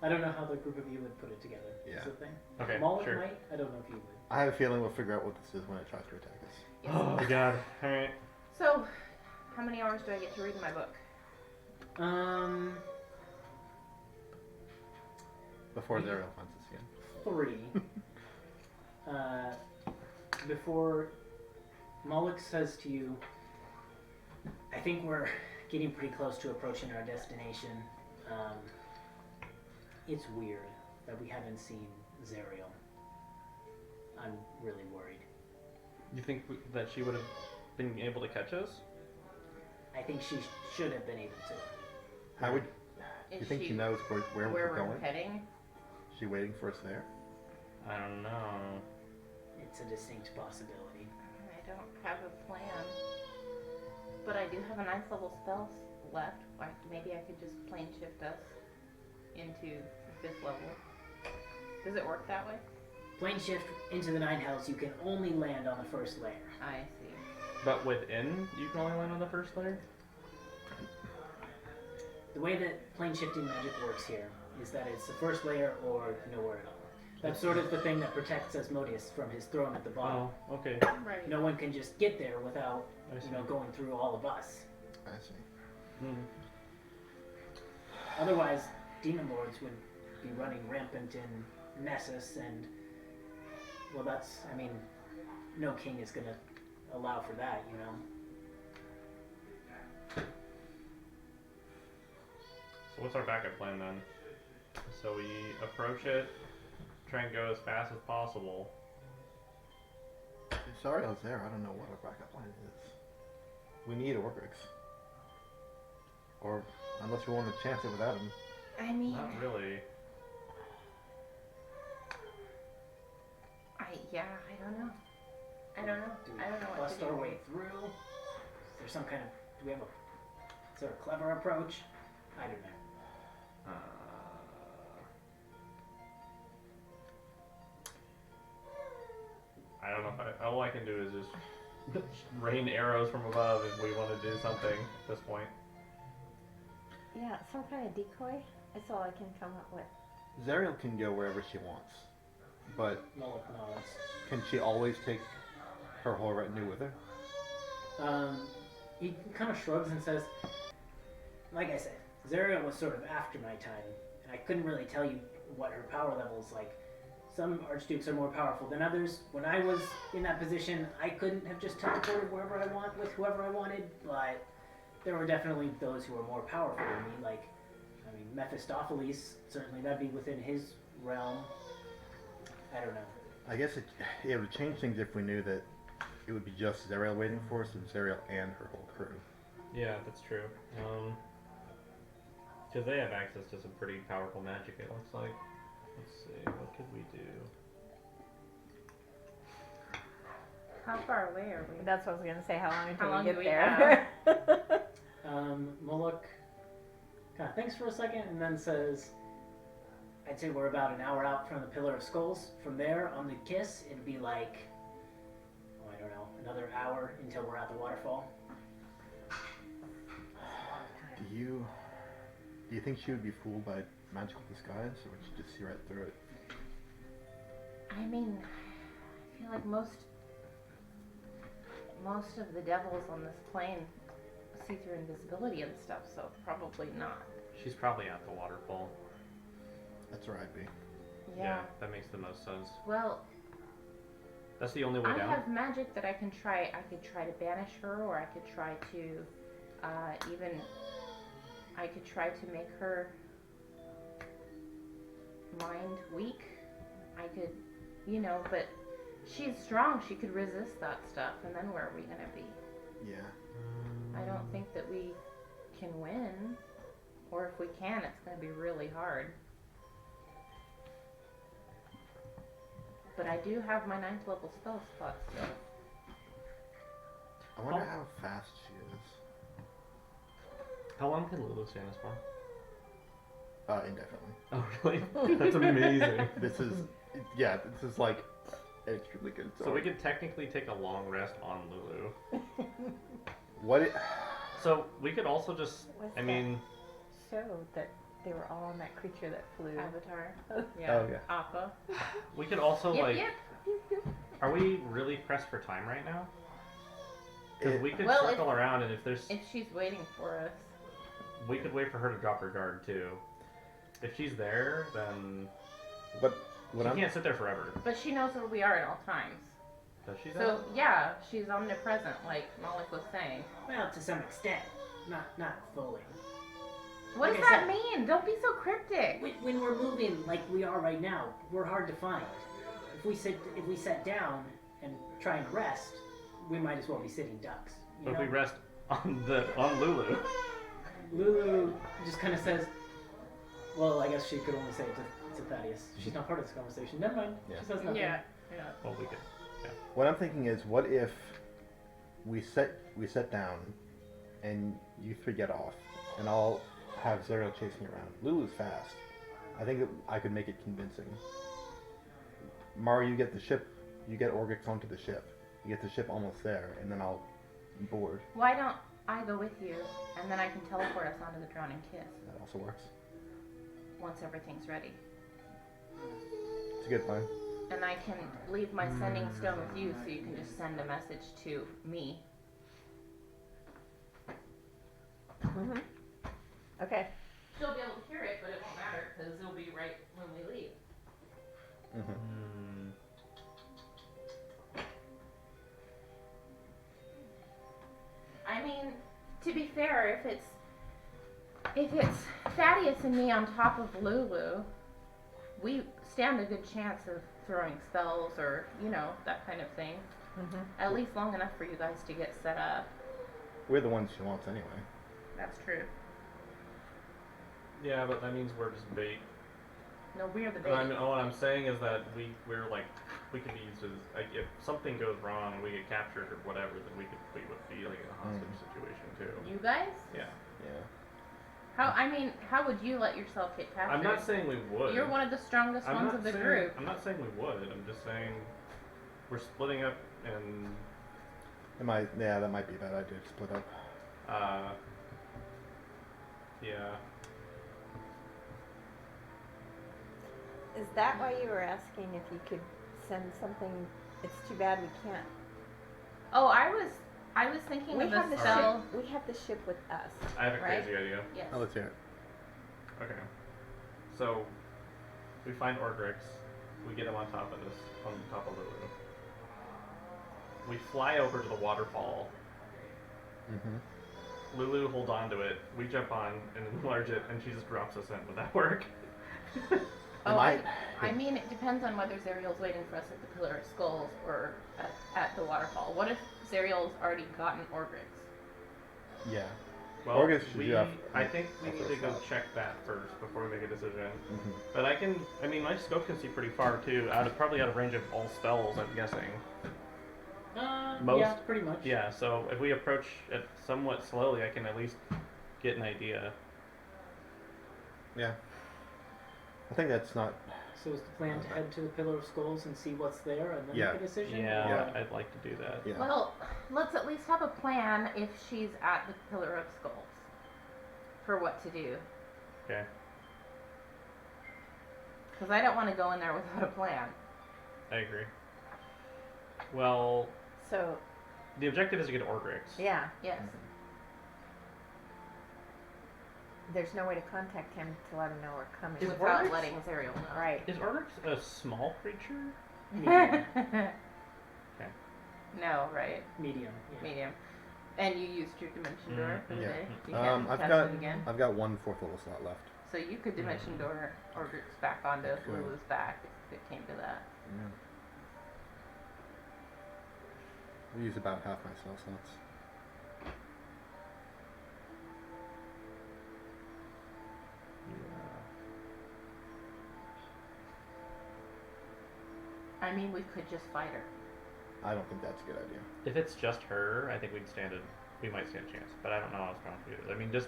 I don't know how the group of you would put it together. Yeah. Is the thing. Okay, Moloch sure. might. I don't know if you would. I have a feeling we'll figure out what this is when it tries to attack us. Yes. Oh god. Alright. So, how many hours do I get to read in my book? Before Zariel finds us again. 3. Before Moloch says to you, I think we're getting pretty close to approaching our destination. It's weird that we haven't seen Zariel. I'm really worried. You think that she would have been able to catch us? I think she should have been able to. How would Is you think she she knows where where we're we're going? heading? Is she waiting for us there? I don't know. It's a distinct possibility. I don't have a plan. But I do have a nice level spell left. Like maybe I could just plane shift us into 5th level. Does it work that way? Plane shift into the Nine Hells, you can only land on the first layer. I see. But within, you can only land on the first layer? The way that plane shifting magic works here is that it's the first layer or nowhere at all. That's sort of the thing that protects Asmodeus from his throne at the bottom. Oh, okay. Right. No one can just get there without, I see. going through all of us. I see. Otherwise, demon lords would be running rampant in Nessus, and well, no king is gonna allow for that, So what's our backup plan then? So we approach it, try and go as fast as possible. If Zariel's there, I don't know what our backup plan is. We need Orgrix. Or, unless we want to chance it without him. I mean, Not really. I don't know. I don't know. Do we I don't know what bust to do. our way through? Is there some kind of, do we have a sort of clever approach? I don't know. I don't know if all I can do is just rain arrows from above if we want to do something at this point. Yeah, some kind of decoy. That's all I can come up with. Zariel can go wherever she wants. But Moloch nods. can she always take her whole retinue with her? He kind of shrugs and says, like I said, Zariel was sort of after my time, and I couldn't really tell you what her power level is like. Some archdukes are more powerful than others. When I was in that position, I couldn't have just teleported wherever I want with whoever I wanted, but there were definitely those who were more powerful than me, like, Mephistopheles, certainly that'd be within his realm. I don't know. I guess it would change things if we knew that it would be just Zariel waiting for us, and Zariel and her whole crew. Yeah, that's true. Because they have access to some pretty powerful magic, it looks like. Let's see, what could we do? How far away are we? That's what I was gonna say. How long until How long we do get we there? Moloch kind of thinks for a second and then says, I'd say we're about an hour out from the Pillar of Skulls. From there, on the Kiss, it'd be like, I don't know, another hour until we're at the waterfall. Do you think she would be fooled by magical disguise, or would she just see right through it? I mean, I feel like most of the devils on this plane see through invisibility and stuff, so probably not. She's probably at the waterfall. That's where I'd be. Yeah. That makes the most sense. Well, That's the only way I down? have magic that I can try. I could try to banish her, or I could try to I could try to make her mind weak. I could, but she's strong. She could resist that stuff, and then where are we gonna be? Yeah. I don't think that we can win. Or if we can, it's going to be really hard. But I do have my 9th level spell slot still. I wonder how fast she is. How long can Lulu stand us for? Indefinitely. Oh, really? That's amazing. This is like an extremely good So we could technically take a long rest on Lulu. What it... So we could also just, What's I mean, Show that they were all on that creature that flew. Avatar. Oh, yeah. Aqua. we could also like, Yep. are we really pressed for time right now? Because we could Well, circle around, and if there's, If she's waiting for us. we could wait for her to drop her guard too. If she's there, then What she I'm... can't sit there forever. But she knows where we are at all times. Does she? So, though? yeah, she's omnipresent, like Malik was saying. Well, to some extent, not fully. What Like does I that mean? Don't be so cryptic. When we're moving like we are right now, we're hard to find. If we sat down and try and rest, we might as well be sitting ducks. You But if know? we rest on Lulu. Lulu just kind of says, "Well, I guess she could only say it to Thaddeus. She's not part of this conversation. Never mind. Yeah. She says nothing." Yeah. Well, we could. What I'm thinking is, what if we sit down, and you three get off, and I'll have Zero chasing you around. Lulu's fast. I think that I could make it convincing. Mara, you get the ship, you get Orgix onto the ship. You get the ship almost there, and then I'll board. Why don't I go with you, and then I can teleport us onto the Drowning Kiss That also works. once everything's ready. It's a good plan. And I can leave my sending stone with you, so you can just send a message to me. Mm-hmm. Okay. She'll be able to hear it, but it won't matter, because it'll be right when we leave. Mm-hmm. I mean, to be fair, if it's Thaddeus and me on top of Lulu, we stand a good chance of throwing spells or, that kind of thing. Mm-hmm. At least long enough for you guys to get set up. We're the ones she wants anyway. That's true. Yeah, but that means we're just bait. No, we're the bait. What I'm saying is that we could be used as, like, if something goes wrong, we get captured or whatever, then we would be like in a hostage situation too. You guys? Yeah. Yeah. How would you let yourself get captured? I'm not saying we would. You're one of the strongest ones of the group. I'm not saying we would. I'm just saying we're splitting up and. That might be a bad idea to split up. Yeah. Is that why you were asking if you could send something? It's too bad we can't. Oh, I was thinking We of have a the spell. ship. We have the ship with us. I have a right? crazy idea. Yes. Oh, let's hear it. Okay. So we find Orgrix. We get him on top of Lulu. We fly over to the waterfall. Mm-hmm. Lulu holds on to it. We jump on and enlarge it, and she just drops us in. Would that work? Oh, I mean, it depends on whether Zariel's waiting for us at the Pillar of Skulls or at the waterfall. What if Zariel's already gotten Orgrix? Yeah. Well, Orgrix should do that I think we need first to go slot. check that first before we make a decision. Mm-hmm. But my scope can see pretty far too. Probably out of range of all spells, I'm guessing. Yeah, pretty much. Yeah, so if we approach it somewhat slowly, I can at least get an idea. Yeah. I think that's not. So is the plan to head to the Pillar of Skulls and see what's there and then Yeah. make a decision? Yeah, Or- I'd like to do that. Yeah. Well, let's at least have a plan if she's at the Pillar of Skulls for what to do. Okay. Because I don't want to go in there without a plan. I agree. Well, So, the objective is to get Orgrix. yeah, Yes. there's no way to contact him to let him know we're coming. Is Without Orgrix- letting Zariel know. Right. Is Orgrix a small creature? Medium. Okay. No, right? Medium. Yeah. Medium. And you used your dimension door for the Yeah. day. You can't I've test got it again. I've got one 4th level slot left. So you could dimension door Orgrix back onto Lulu's back if it came to that. Yeah. I use about half my spell slots. I mean, we could just fight her. I don't think that's a good idea. If it's just her, I think we might stand a chance. But I don't know how strong she is. I mean, just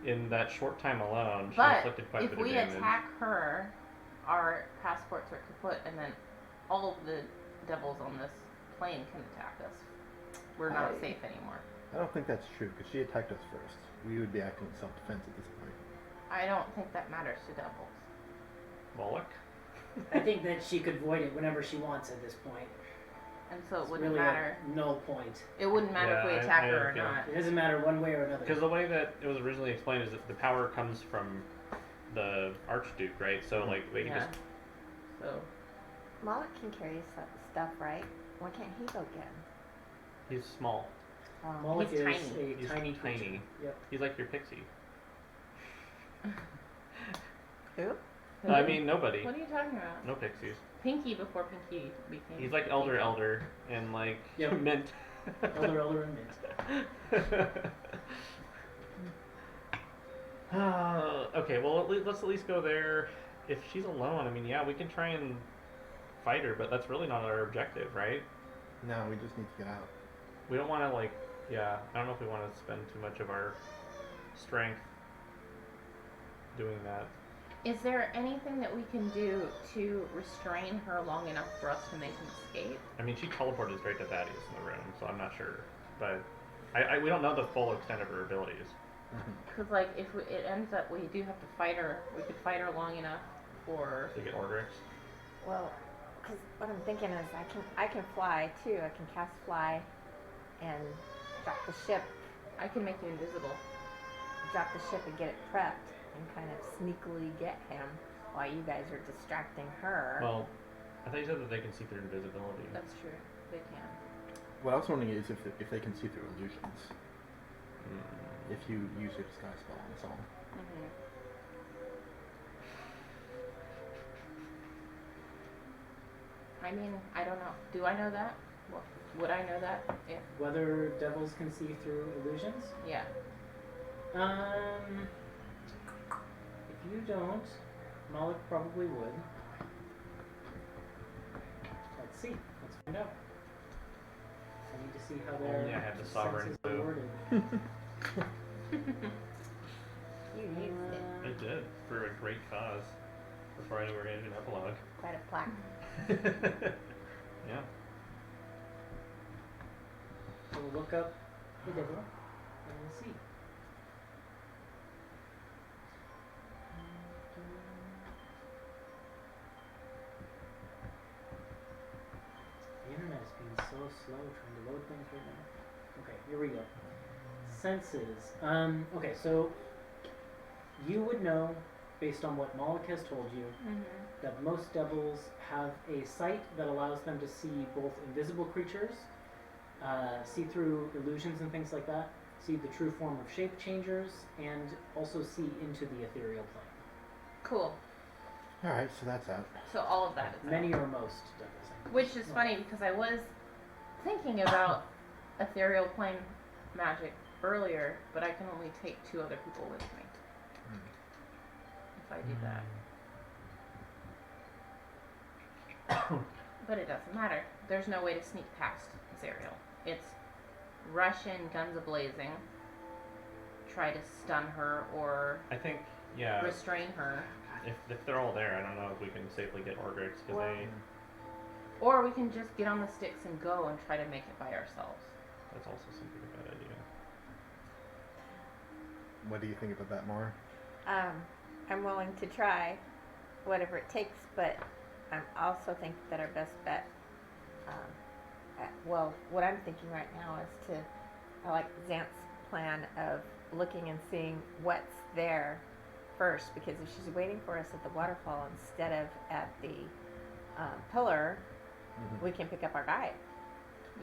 in that short time alone, she But inflicted quite a if bit of we damage. attack her, our passports are kaput, and then all of the devils on this plane can attack us. We're not safe anymore. I don't think that's true, because she attacked us first. We would be acting in self-defense at this point. I don't think that matters to devils. Moloch? I think that she could void it whenever she wants at this point. And so it It's wouldn't really matter. a null point. It wouldn't matter if we Yeah, attack I her or feel- not. It doesn't matter one way or another. Because the way that it was originally explained is that the power comes from the Archduke, right? So, like, they can Yeah. just... So Moloch can carry stuff, right? Why can't he go get him? He's small. Moloch He's is tiny. a He's tiny tiny. creature. Yep. He's like your pixie. Who? I mean, nobody. what are you talking about? No pixies. Pinky before Pinky became. He's like Elder, and like Yep. Mint. Elder, and Mint. Okay, well, let's at least go there. If she's alone, I mean, yeah, we can try and fight her, but that's really not our objective, right? No, we just need to get out. We don't want to, like, yeah, I don't know if we want to spend too much of our strength doing that. Is there anything that we can do to restrain her long enough for us to make an escape? I mean, she teleported straight to Thaddeus in the room, so I'm not sure. But we don't know the full extent of her abilities. Because, like, if it ends up we do have to fight her, we could fight her long enough for. To get Ordrix. Well, because what I'm thinking is I can fly too. I can cast fly, and drop the ship I can make you invisible. and get it prepped, and kind of sneakily get him while you guys are distracting her. Well, I thought you said that they can see through invisibility. That's true. They can. What I was wondering is if they can see through illusions. Hmm. If you use your disguise spell on its own. Mm-hmm. I mean, I don't know. Do I know that? Well, would I know that? If Whether devils can see through illusions? yeah. If you don't, Moloch probably would. Let's see. Let's find out. I need to see how their Only I had the sovereign senses clue. are worded. You used it. I did, for a great cause. Before I knew we were going to do an epilogue. Quite a plaque. Yeah. So we'll look up the devil and we'll see. The internet is being so slow trying to load things right now. Okay, here we go. Senses. Okay, so you would know, based on what Moloch has told you, Mm-hmm. that most devils have a sight that allows them to see both invisible creatures, see through illusions and things like that, see the true form of shape changers, and also see into the ethereal plane. Cool. Alright, so that's out. So all of that is out. Many or most devils. I think. Which is funny because I was thinking about ethereal plane magic earlier, but I can only take 2 other people with me. If I do that. But it doesn't matter. There's no way to sneak past Zerial. It's rush in, guns a-blazing, try to stun her or I think, yeah, restrain her. if they're all there, I don't know if we can safely get Ordrix, because Well, or we can just get on the sticks and go and try to make it by ourselves. that's also seems like a bad idea. What do you think about that, Mara? I'm willing to try whatever it takes, but I also think that our best bet, well, what I'm thinking right now is I like Xanth's plan of looking and seeing what's there first, because if she's waiting for us at the waterfall instead of at the pillar, we can pick up our guide.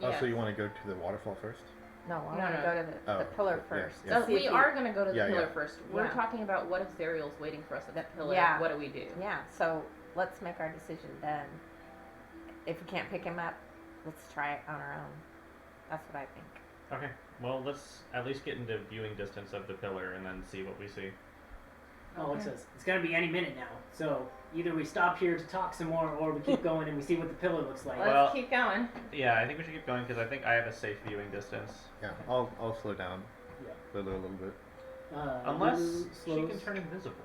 Oh, Yeah. so you want to go to the waterfall first? No, I No, want to no. go to the Oh, pillar yeah, first. yeah. to So see we if are going to go to the Yeah, pillar yeah. first. We're Yeah. talking about what if Zerial's waiting for us at the pillar. Yeah. What do we do? Yeah, so let's make our decision then. If we can't pick him up, let's try it on our own. That's what I think. Okay, well, let's at least get into viewing distance of the pillar and then see what we see. Alex Okay. says, it's gonna be any minute now. So either we stop here to talk some more, or we keep going and we see what the pillar looks like. Let's Well- keep going. Yeah, I think we should keep going because I think I have a safe viewing distance. Yeah, I'll slow down Yeah. Lulu a little bit. Unless Lulu she slows. can turn invisible.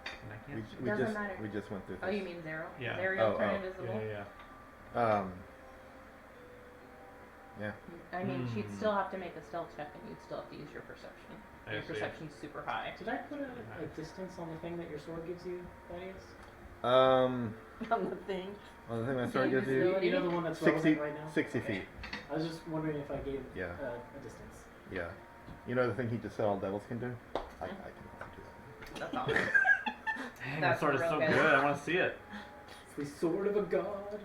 And I We, can't. we Doesn't just matter. we just went through Oh, this. you mean Zero? Yeah. Zero turn Oh, invisible. Yeah. Yeah. I mean, she'd Hmm. still have to make a stealth check, and you'd still have to use your perception. I Your see. perception's super high. Did I put a distance on the thing that your sword gives you, Thaddeus? On On the thing. the thing my sword gives you, Invisibility. You know the one that's 60, relevant right now? 60 feet. I was just wondering if I gave Yeah. a distance. Yeah. You know the thing he just said all devils can do? I can also do That's awesome. Dang, that That's sword is real so good. good. I want to see it. It's the sword of a god.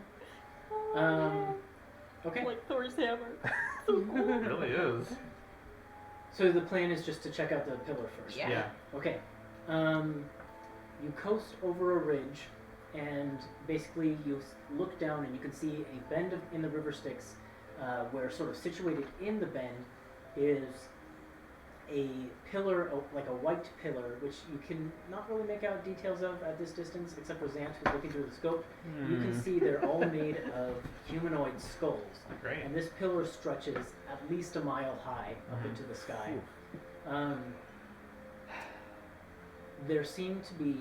Okay. Like Thor's hammer. It really is. So the plan is just to check out the pillar first. Yeah. Yeah. Okay. You coast over a ridge, and basically you look down and you can see a bend in the river Styx, where sort of situated in the bend is a pillar, like a white pillar, which you can not really make out details of at this distance, except for Xant, who's looking through the scope. You can see they're all made of humanoid skulls. Great. And this pillar stretches at least a mile high up Mhm. into the sky. There seem to be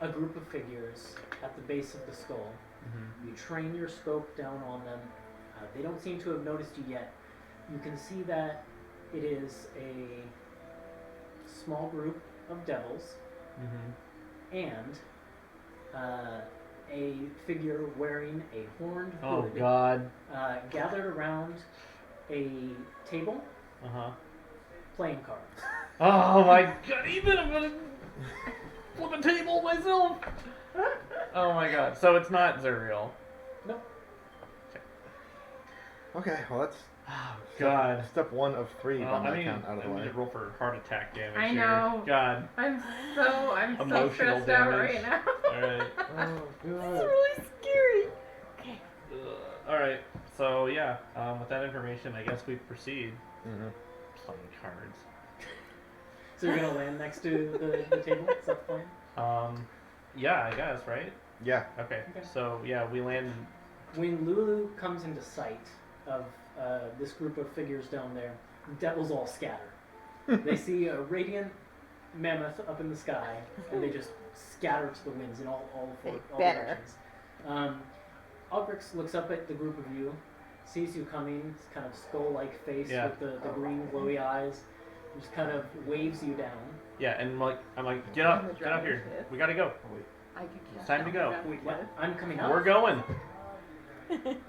a group of figures at the base of the skull. Mm-hmm. You train your scope down on them. They don't seem to have noticed you yet. You can see that it is a small group of devils Mm-hmm. and a figure wearing a horned Oh hood God. gathered around a table Uh huh. playing cards. Oh my God, Ethan! I'm gonna flip a table myself. Oh my God. So it's not Zuriel. Nope. Okay, well that's Oh God. step 1 of 3 by Well, my I mean, count out of the we way. should roll for heart attack damage I here. know. God. I'm so Emotional stressed out damage. right now. Alright. Oh, This is God. really scary. Okay. Alright. So yeah, with that information, I guess we proceed. Mm-hmm. Playing cards. So you're gonna land next to the table? Is that the plan? Yeah, I guess, right? Yeah. Okay. Okay. So yeah, we land. When Lulu comes into sight of this group of figures down there, the devils all scatter. They see a radiant mammoth up in the sky, and they just scatter to the winds in all They all better. directions. Algrix looks up at the group of you, sees you coming, his kind of skull-like face Yeah. with the green glowy eyes, and just kind of waves you down. Yeah, and I'm like, get I'm up, the get up here. dragon's We gotta go. I could It's time to go. Wait, what? I'm coming up? We're going.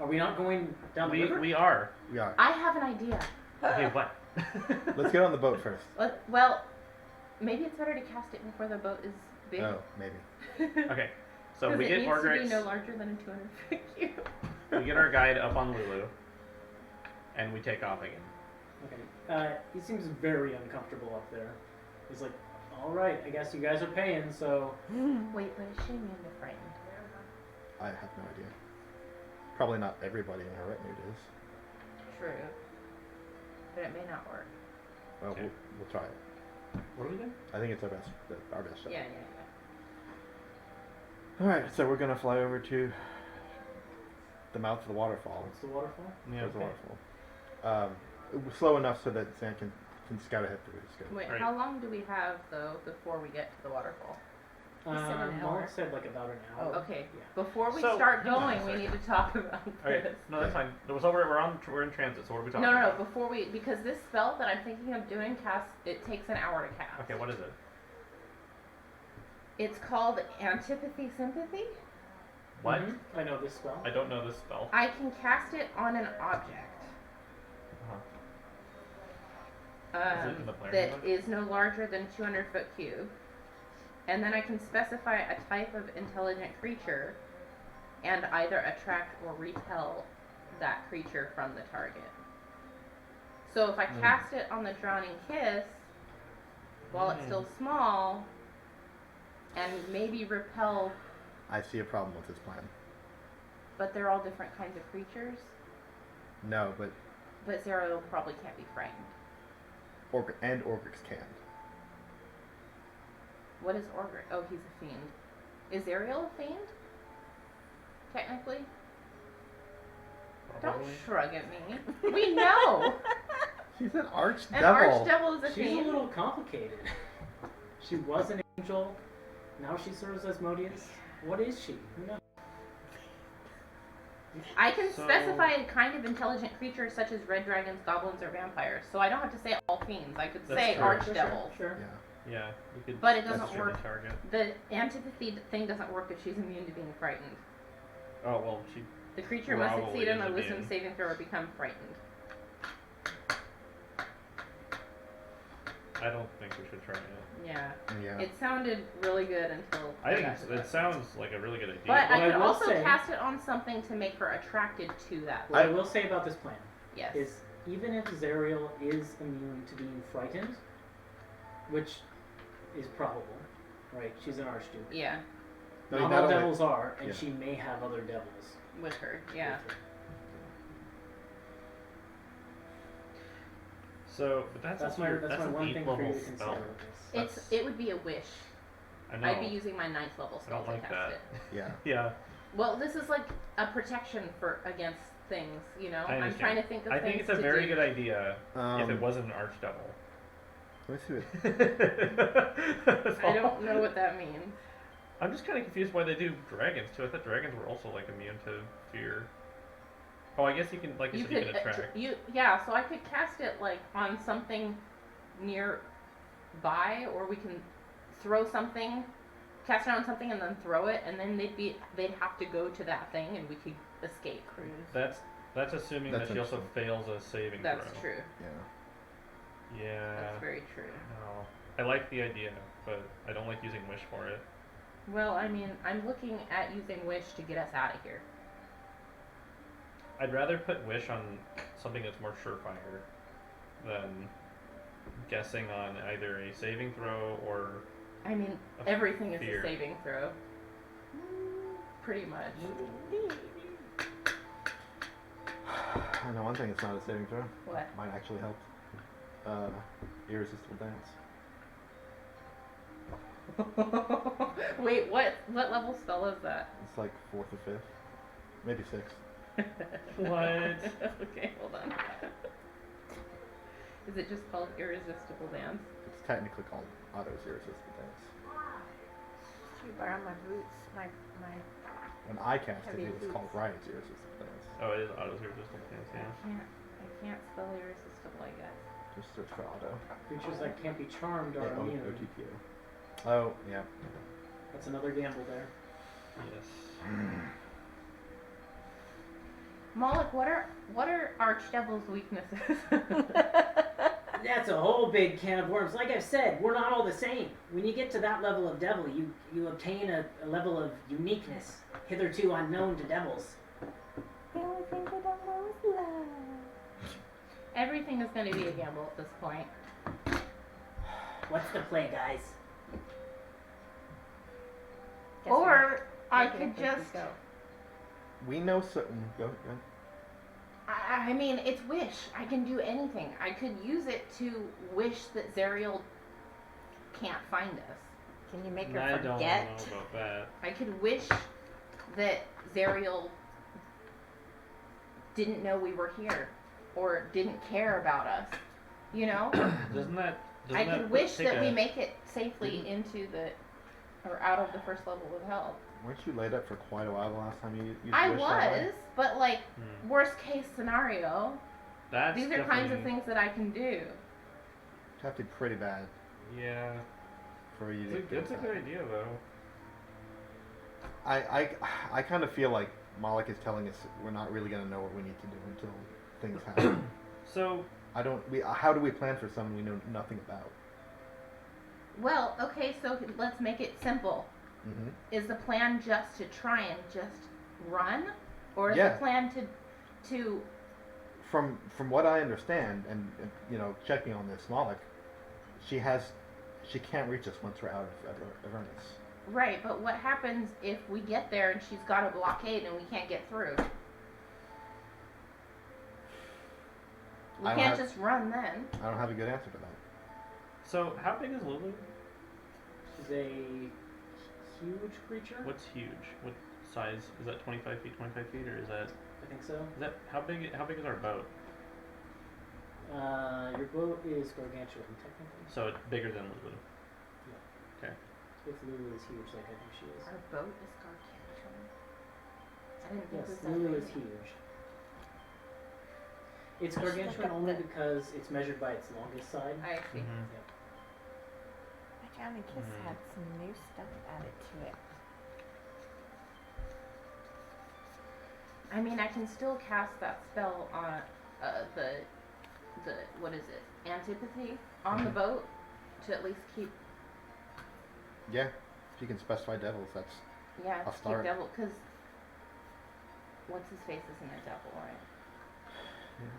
Are we not going down the river? We are. We are. I have an idea. Okay, what? Let's get on the boat first. Well, maybe it's better to cast it before the boat is big. Oh, maybe. Okay, so 'Cause we it get needs to be Orgrix. no larger than a 200-foot cube. We get our guide up on Lulu, and we take off again. Okay. He seems very uncomfortable up there. He's like, all right, I guess you guys are paying, so Wait, but is she immune to frightened? I have no idea. Probably not everybody in her retinue does. True. But it may not work. Well, Okay. we'll try it. What are we doing? I think it's our best shot. Yeah. Alright, so we're gonna fly over to the mouth of the waterfall. what's the waterfall? Yeah. There's the Okay. waterfall. Slow enough so that Sam can scout ahead through his scope. Wait, Right. how long do we have though before we get to the waterfall? He said an hour. Mark said like about an hour. Oh. Okay. Yeah. Before we So, start hang on a going, we second. need to talk about Okay, this. no, that's fine. We're in transit. So what are we talking No, about? before we, because this spell that I'm thinking of doing it takes an hour to cast. Okay, what is it? It's called Antipathy Sympathy. What? Mhm. I know this spell. I don't know this spell. I can cast it on an object Is it in the player that handbook? is no larger than 200-foot cube. And then I can specify a type of intelligent creature and either attract or repel that creature from the target. So if I cast it on the Drowning Kiss, while it's still small, and maybe repel, I see a problem with this plan. but they're all different kinds of creatures, No, but but Zero probably can't be frightened. Orgrix can. What is Orgric? Oh, he's a fiend. Is Ariel a fiend? Technically? Don't Probably. shrug at me. We know! She's an archdevil. An archdevil is a She's fiend. a little complicated. She was an angel. Now she serves Asmodeus. What is she? Who knows? I can So- specify a kind of intelligent creature such as red dragons, goblins, or vampires. So I don't have to say all fiends. I could That's say true. archdevils. Sure. Yeah. Yeah, you could. But it That's doesn't true. work. Target. The antipathy thing doesn't work if she's immune to being frightened. Oh well, she. The creature must Probably succeed on a is wisdom immune. saving throw or become frightened. I don't think we should try it. Yeah. Yeah. It sounded really good until I think got to it that. sounds like a really good idea. But What I I could will also say- cast it on something to make her attracted to that. What I will say about this plan Yes. is even if Zariel is immune to being frightened, which is probable, right? She's an archduke. Yeah, No, Not not all only- devils are, and yeah. she may have other devils. with her. Yeah. with her. So, but that's That's a my weird- that's that's my an one eighth thing for level you to spell. consider. It would be a wish. I know. I'd be using my 9th level I spell don't to like cast that. it. Yeah. Yeah, Well, this is like a protection for against things, you know. I I'm understand. trying to think of I things think it's a to very do. good idea if it wasn't an archdevil. Let me see what. I don't know what that means. I'm just kind of confused why they do dragons too. I thought dragons were also like immune to fear. Oh, I guess you can, like you, said, you can attract. Yeah, so I could cast it like on something nearby, or we can throw something, cast it on something and then throw it, and then they'd have to go to that thing, and we could escape. That's assuming That's that she also fails a saving That's throw. true. Yeah. Yeah. That's very true. No. I like the idea, but I don't like using wish for it. Well, I mean, I'm looking at using wish to get us out of here. I'd rather put wish on something that's more surefire than guessing on either a saving throw or I mean, a everything is fear. a saving throw. Pretty much. I know one thing. It's not a saving throw. What? Might actually help. Irresistible dance. Wait, what level spell is that? It's like 4th or 5th, maybe 6th. What? Okay, hold on. Is it just called Irresistible Dance? It's technically called Otto's Irresistible Dance. Should you borrow my boots? My When I cast Heavy it, it was boots. called Riot's Irresistible Dance. Oh, it is Otto's irresistible dance, yeah. I can't spell irresistible, I guess. Just search for Otto. Creatures that can't be charmed are Yeah, immune. OTPO. Oh, yeah. That's another gamble there. Yes. Moloch, what are Archdevil's weaknesses? That's a whole big can of worms. Like I've said, we're not all the same. When you get to that level of devil, you obtain a level of uniqueness hitherto unknown to devils. the only thing they don't know is love. Everything is going to be a gamble at this point. What's the play, guys? Guess Or I we're making could it as we just. go. We know certain. Go. I mean, it's wish. I can do anything. I could use it to wish that Zariel can't find us. Can you make her I don't forget? know about that. I could wish that Zariel didn't know we were here or didn't care about us. You know? Doesn't that? I could wish take that we a- make it safely into the or out of the first level of hell. Weren't you laid up for quite a while the last time you used I wish that way? was, but like Hmm. worst case scenario, That's these are kinds of definitely- things that I can do. It'd have to be pretty bad Yeah. for you to It's a good idea though. I kind of feel like Moloch is telling us we're not really going to know what we need to do until things happen. So How do we plan for something we know nothing about? Well, okay, so let's make it simple. Mm-hmm. Is the plan just to try and just run, or is Yeah. the plan to From what I understand, and you know, check me on this, Moloch, she can't reach us once we're out of Avernus. right? But what happens if we get there and she's got a blockade and we can't get through? We I don't can't have- just run then. I don't have a good answer to that. how big is Lulu? She's is a huge creature. What's huge? What size? Is that 25 feet, 25 feet, or is that how big is our boat? Your boat is gargantuan, technically. So it's bigger than Lulu. If Lulu is huge, like I think she is. Our boat is gargantuan. I didn't think Yes, it was that Lulu big. is huge. It's Let's look gargantuan up only the- because it's measured by its longest side. I see. Yep. My Drowning Kiss had some new stuff added to it. I mean, I can still cast that spell on the what is it? Antipathy on the boat to at least keep Yeah, if you can specify devils, that's yeah I'll to start. keep devil because what's his face isn't a devil, right?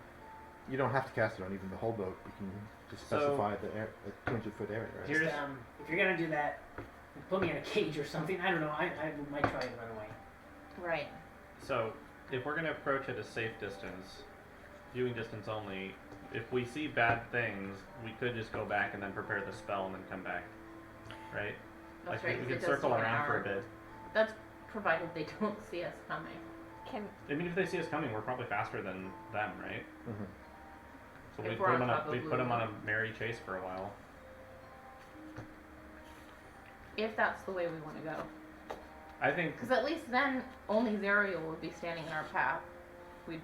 you don't have to cast it on even the whole boat. You can just So- specify the 200-foot area, right? Here's- Just, if you're gonna do that, put me in a cage or something. I don't know. I might try and run away. Right. So if we're gonna approach at a safe distance, viewing distance only, if we see bad things, we could just go back and then prepare the spell and then come back, right? That's Like right. we 'cause could it does circle take an around for a hour. bit. That's provided they don't see us coming. Can I mean, if they see us coming, we're probably faster than them, right? Mhm. So If we we're put on them top of we put them on Lulu. a merry chase for a while. If that's the way we want to go. I think. Because at least then only Zerial would be standing in our path. We'd,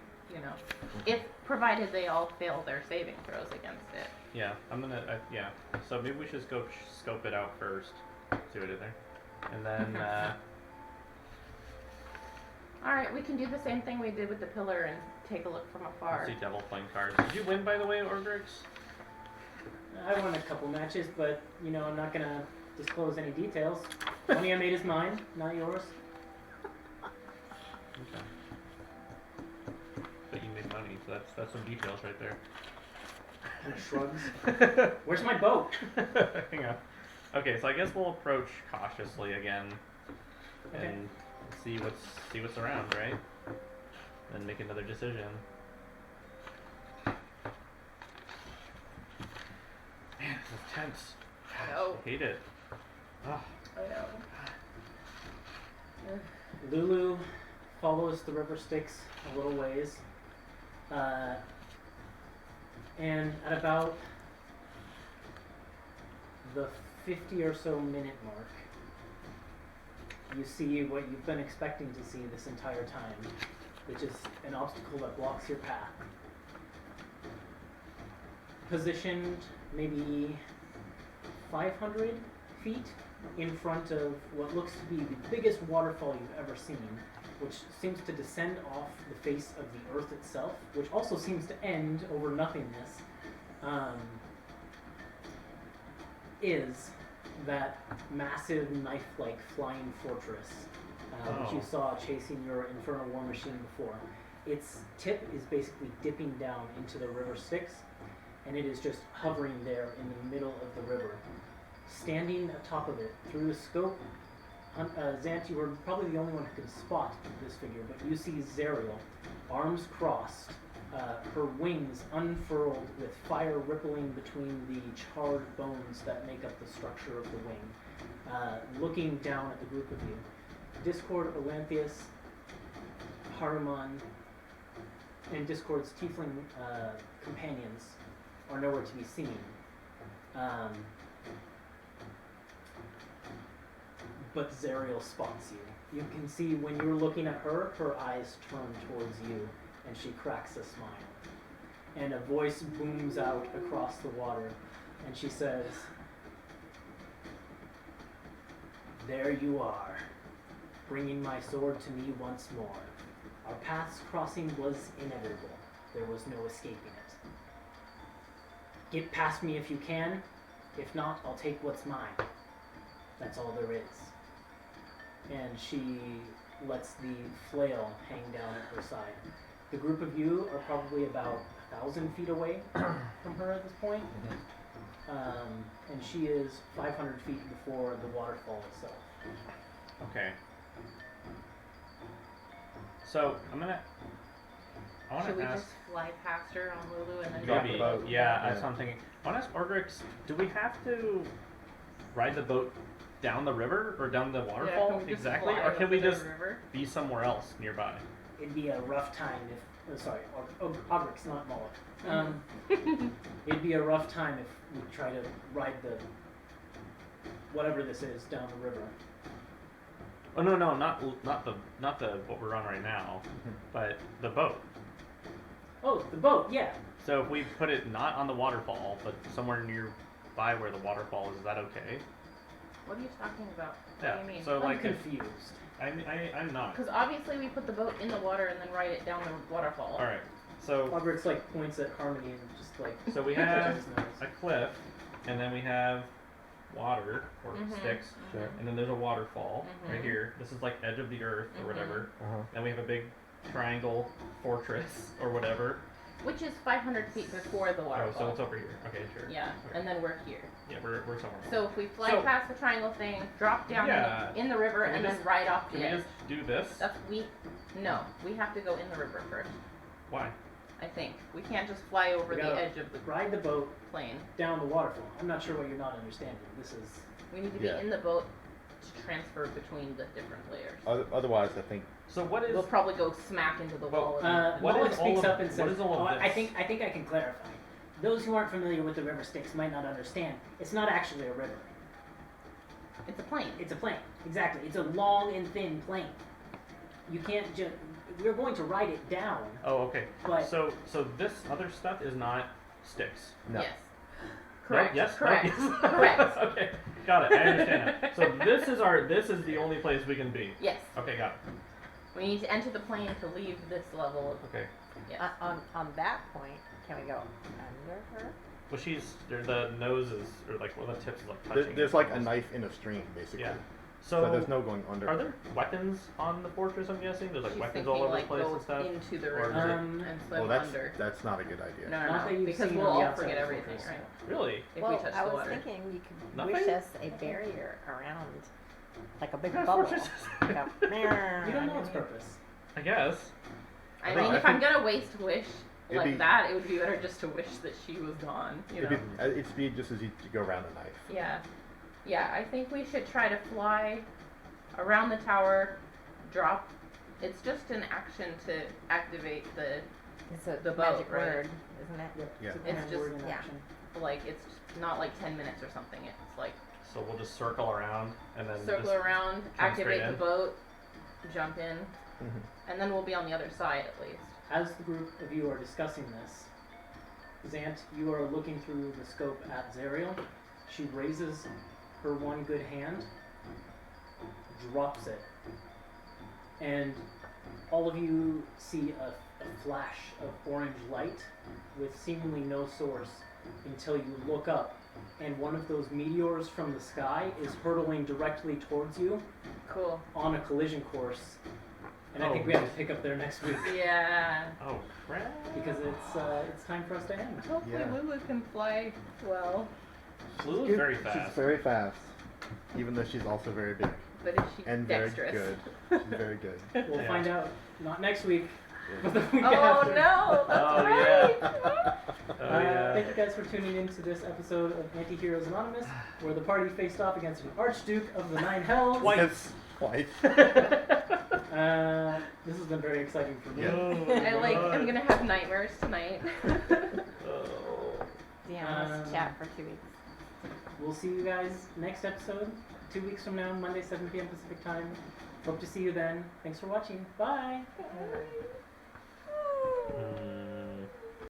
if provided they all fail their saving throws against it. Yeah, I'm gonna. Yeah. So maybe we should scope it out first. See what I did there, and then. All right, we can do the same thing we did with the pillar and take a look from afar. See devil playing cards. Did you win, by the way, Orgrix? I won a couple matches, but I'm not gonna disclose any details. Money I made is mine, not yours. Okay. But you made money, so that's some details right there. Kind of shrugs. Where's my boat? Hang on. Okay, so I guess we'll approach cautiously again, Okay. and see what's around, right? Then make another decision. Man, this is tense. Oh. I hate it. Ah. Lulu follows the river Styx a little ways, and at about the 50 or so minute mark, you see what you've been expecting to see this entire time, which is an obstacle that blocks your path. Positioned maybe 500 feet in front of what looks to be the biggest waterfall you've ever seen, which seems to descend off the face of the earth itself, which also seems to end over nothingness, is that massive knife-like flying fortress which you saw chasing your infernal war machine before. Its tip is basically dipping down into the river Styx, and it is just hovering there in the middle of the river. Standing atop of it, through the scope, Zant, you were probably the only one who could spot this figure, but you see Zerial, arms crossed, her wings unfurled with fire rippling between the charred bones that make up the structure of the wing, looking down at the group of you. Discord, Olanthius, Haruman, and Discord's tiefling companions are nowhere to be seen. But Zerial spots you. You can see when you're looking at her, her eyes turn towards you, and she cracks a smile. And a voice booms out across the water, and she says, "There you are, bringing my sword to me once more. Our paths crossing was inevitable. There was no escaping it. Get past me if you can. If not, I'll take what's mine. That's all there is." And she lets the flail hang down at her side. The group of you are probably about 1,000 feet away from her at this point. And she is 500 feet before the waterfall itself. Okay. So I want Should we to ask. just fly past her on Lulu and then Drop Maybe, the boat. yeah, Yeah. that's what I'm thinking. I want to ask Orgrix, do we have to ride the boat down the river or down the Yeah, waterfall can we just exactly, fly or can over we the just river? be somewhere else nearby? It'd be a rough time if. Oh, sorry, Ogrix, not Moloch. It'd be a rough time if we try to ride the whatever this is down the river. Oh no, not the what we're on right now, but the boat. Oh, the boat, yeah. So if we put it not on the waterfall, but somewhere nearby where the waterfall is that okay? What are you talking about? Yeah. What do you mean? So I'm like, confused. I'm not. Because obviously we put the boat in the water and then ride it down the waterfall. All right. So Ogrix like points at Harmony and just like. so we have a cliff, and then we have water or Mhm. sticks, Sure. and then there's a waterfall right Mhm. here. This is like edge of the earth or Mhm. whatever. Uh-huh. Then we have a big triangle fortress or whatever. Which is 500 feet before the Oh, waterfall. so it's over here. Okay, sure. Yeah, Okay. and then we're here. Yeah, we're somewhere. So if we fly So- past the triangle thing, drop down Yeah. in the river, Can we and then just- ride off Can the we edge. just do this? No, we have to go in the river first. Why? I think we can't just fly over We the gotta edge of the Ride the boat plane. down the waterfall. I'm not sure what you're not understanding. This is. We need to be Yeah. in the boat to transfer between the different layers. Otherwise, I think So what is? We'll probably go smack into the wall. and What Moloch is all speaks of- up and what says, is all of "Oh, I this?" think I can clarify. Those who aren't familiar with the river Styx might not understand. It's not actually a river. it's a plane. It's a plane. Exactly. It's a long and thin plane. You can't just. We're going to ride it down. Oh, okay. But- So this other stuff is not sticks. no. Yes. No? Correct. Yes. No? Correct. Yes? Correct. Okay. Got it. I understand now. So this is the only place we can be. Yes. Okay. Got it. We need to enter the plane to leave this level. Okay. Yes. On that point, can we go under her? Well, the nose is, or like, well, the tips is like touching. There's like a knife in a stream, basically. Yeah. So, So, there's no going under. are there weapons on the fortress? I'm guessing there's like She's weapons thinking all over like the place go and stuff. into the Or river is it- and swim Well, under. that's not a good idea. No, Not that you've because seen we'll on the all outside forget of the everything, fortress, right? Really? If well, we touch I the was water. thinking you could Nothing? wish us a barrier around, like a big What kind of bubble. fortress is Go, You don't know its purpose. I guess. I No, mean, I if I'm think- gonna waste wish It'd like be- that, it would be better just to wish that she was gone. You know? It'd be just as easy to go around a knife. Yeah. Yeah, I think we should try to fly around the tower, drop. It's just an action to activate the, It's a The boat, magic right? word, isn't it? Yep. Yeah. It's, a It's command just- word in yeah. action. like, it's not like 10 minutes or something. It's like So we'll just circle around and then circle just around, jump activate straight the in. boat, jump in, Mhm. and then we'll be on the other side at least. As the group of you are discussing this, Zant, you are looking through the scope at Zariel. She raises her one good hand, drops it, and all of you see a flash of orange light with seemingly no source until you look up, and one of those meteors from the sky is hurtling directly towards you Cool. on a collision course. And I Oh. think we have to pick up there next week. Yeah. Oh crap! Because it's time for us to end. Hopefully Yeah. Lulu can fly well. Lulu's very She's fast. very fast, even though she's also very big But is she and dexterous? very good. She's very good. We'll Yeah. find out not next week, but the week Oh after. no, that's Oh, right. Oh yeah. Thank you guys for tuning in to this episode of Antiheroes Anonymous, where the party faced off against an Archduke of the Nine Hells. Twice. Twice. This has been very exciting for me. Yeah. I'm gonna have nightmares tonight. Oh. Damn, let's Um, chat for 2 weeks. We'll see you guys next episode, 2 weeks from now, Monday, 7 p.m. Pacific time. Hope to see you then. Thanks for watching. Bye. Bye.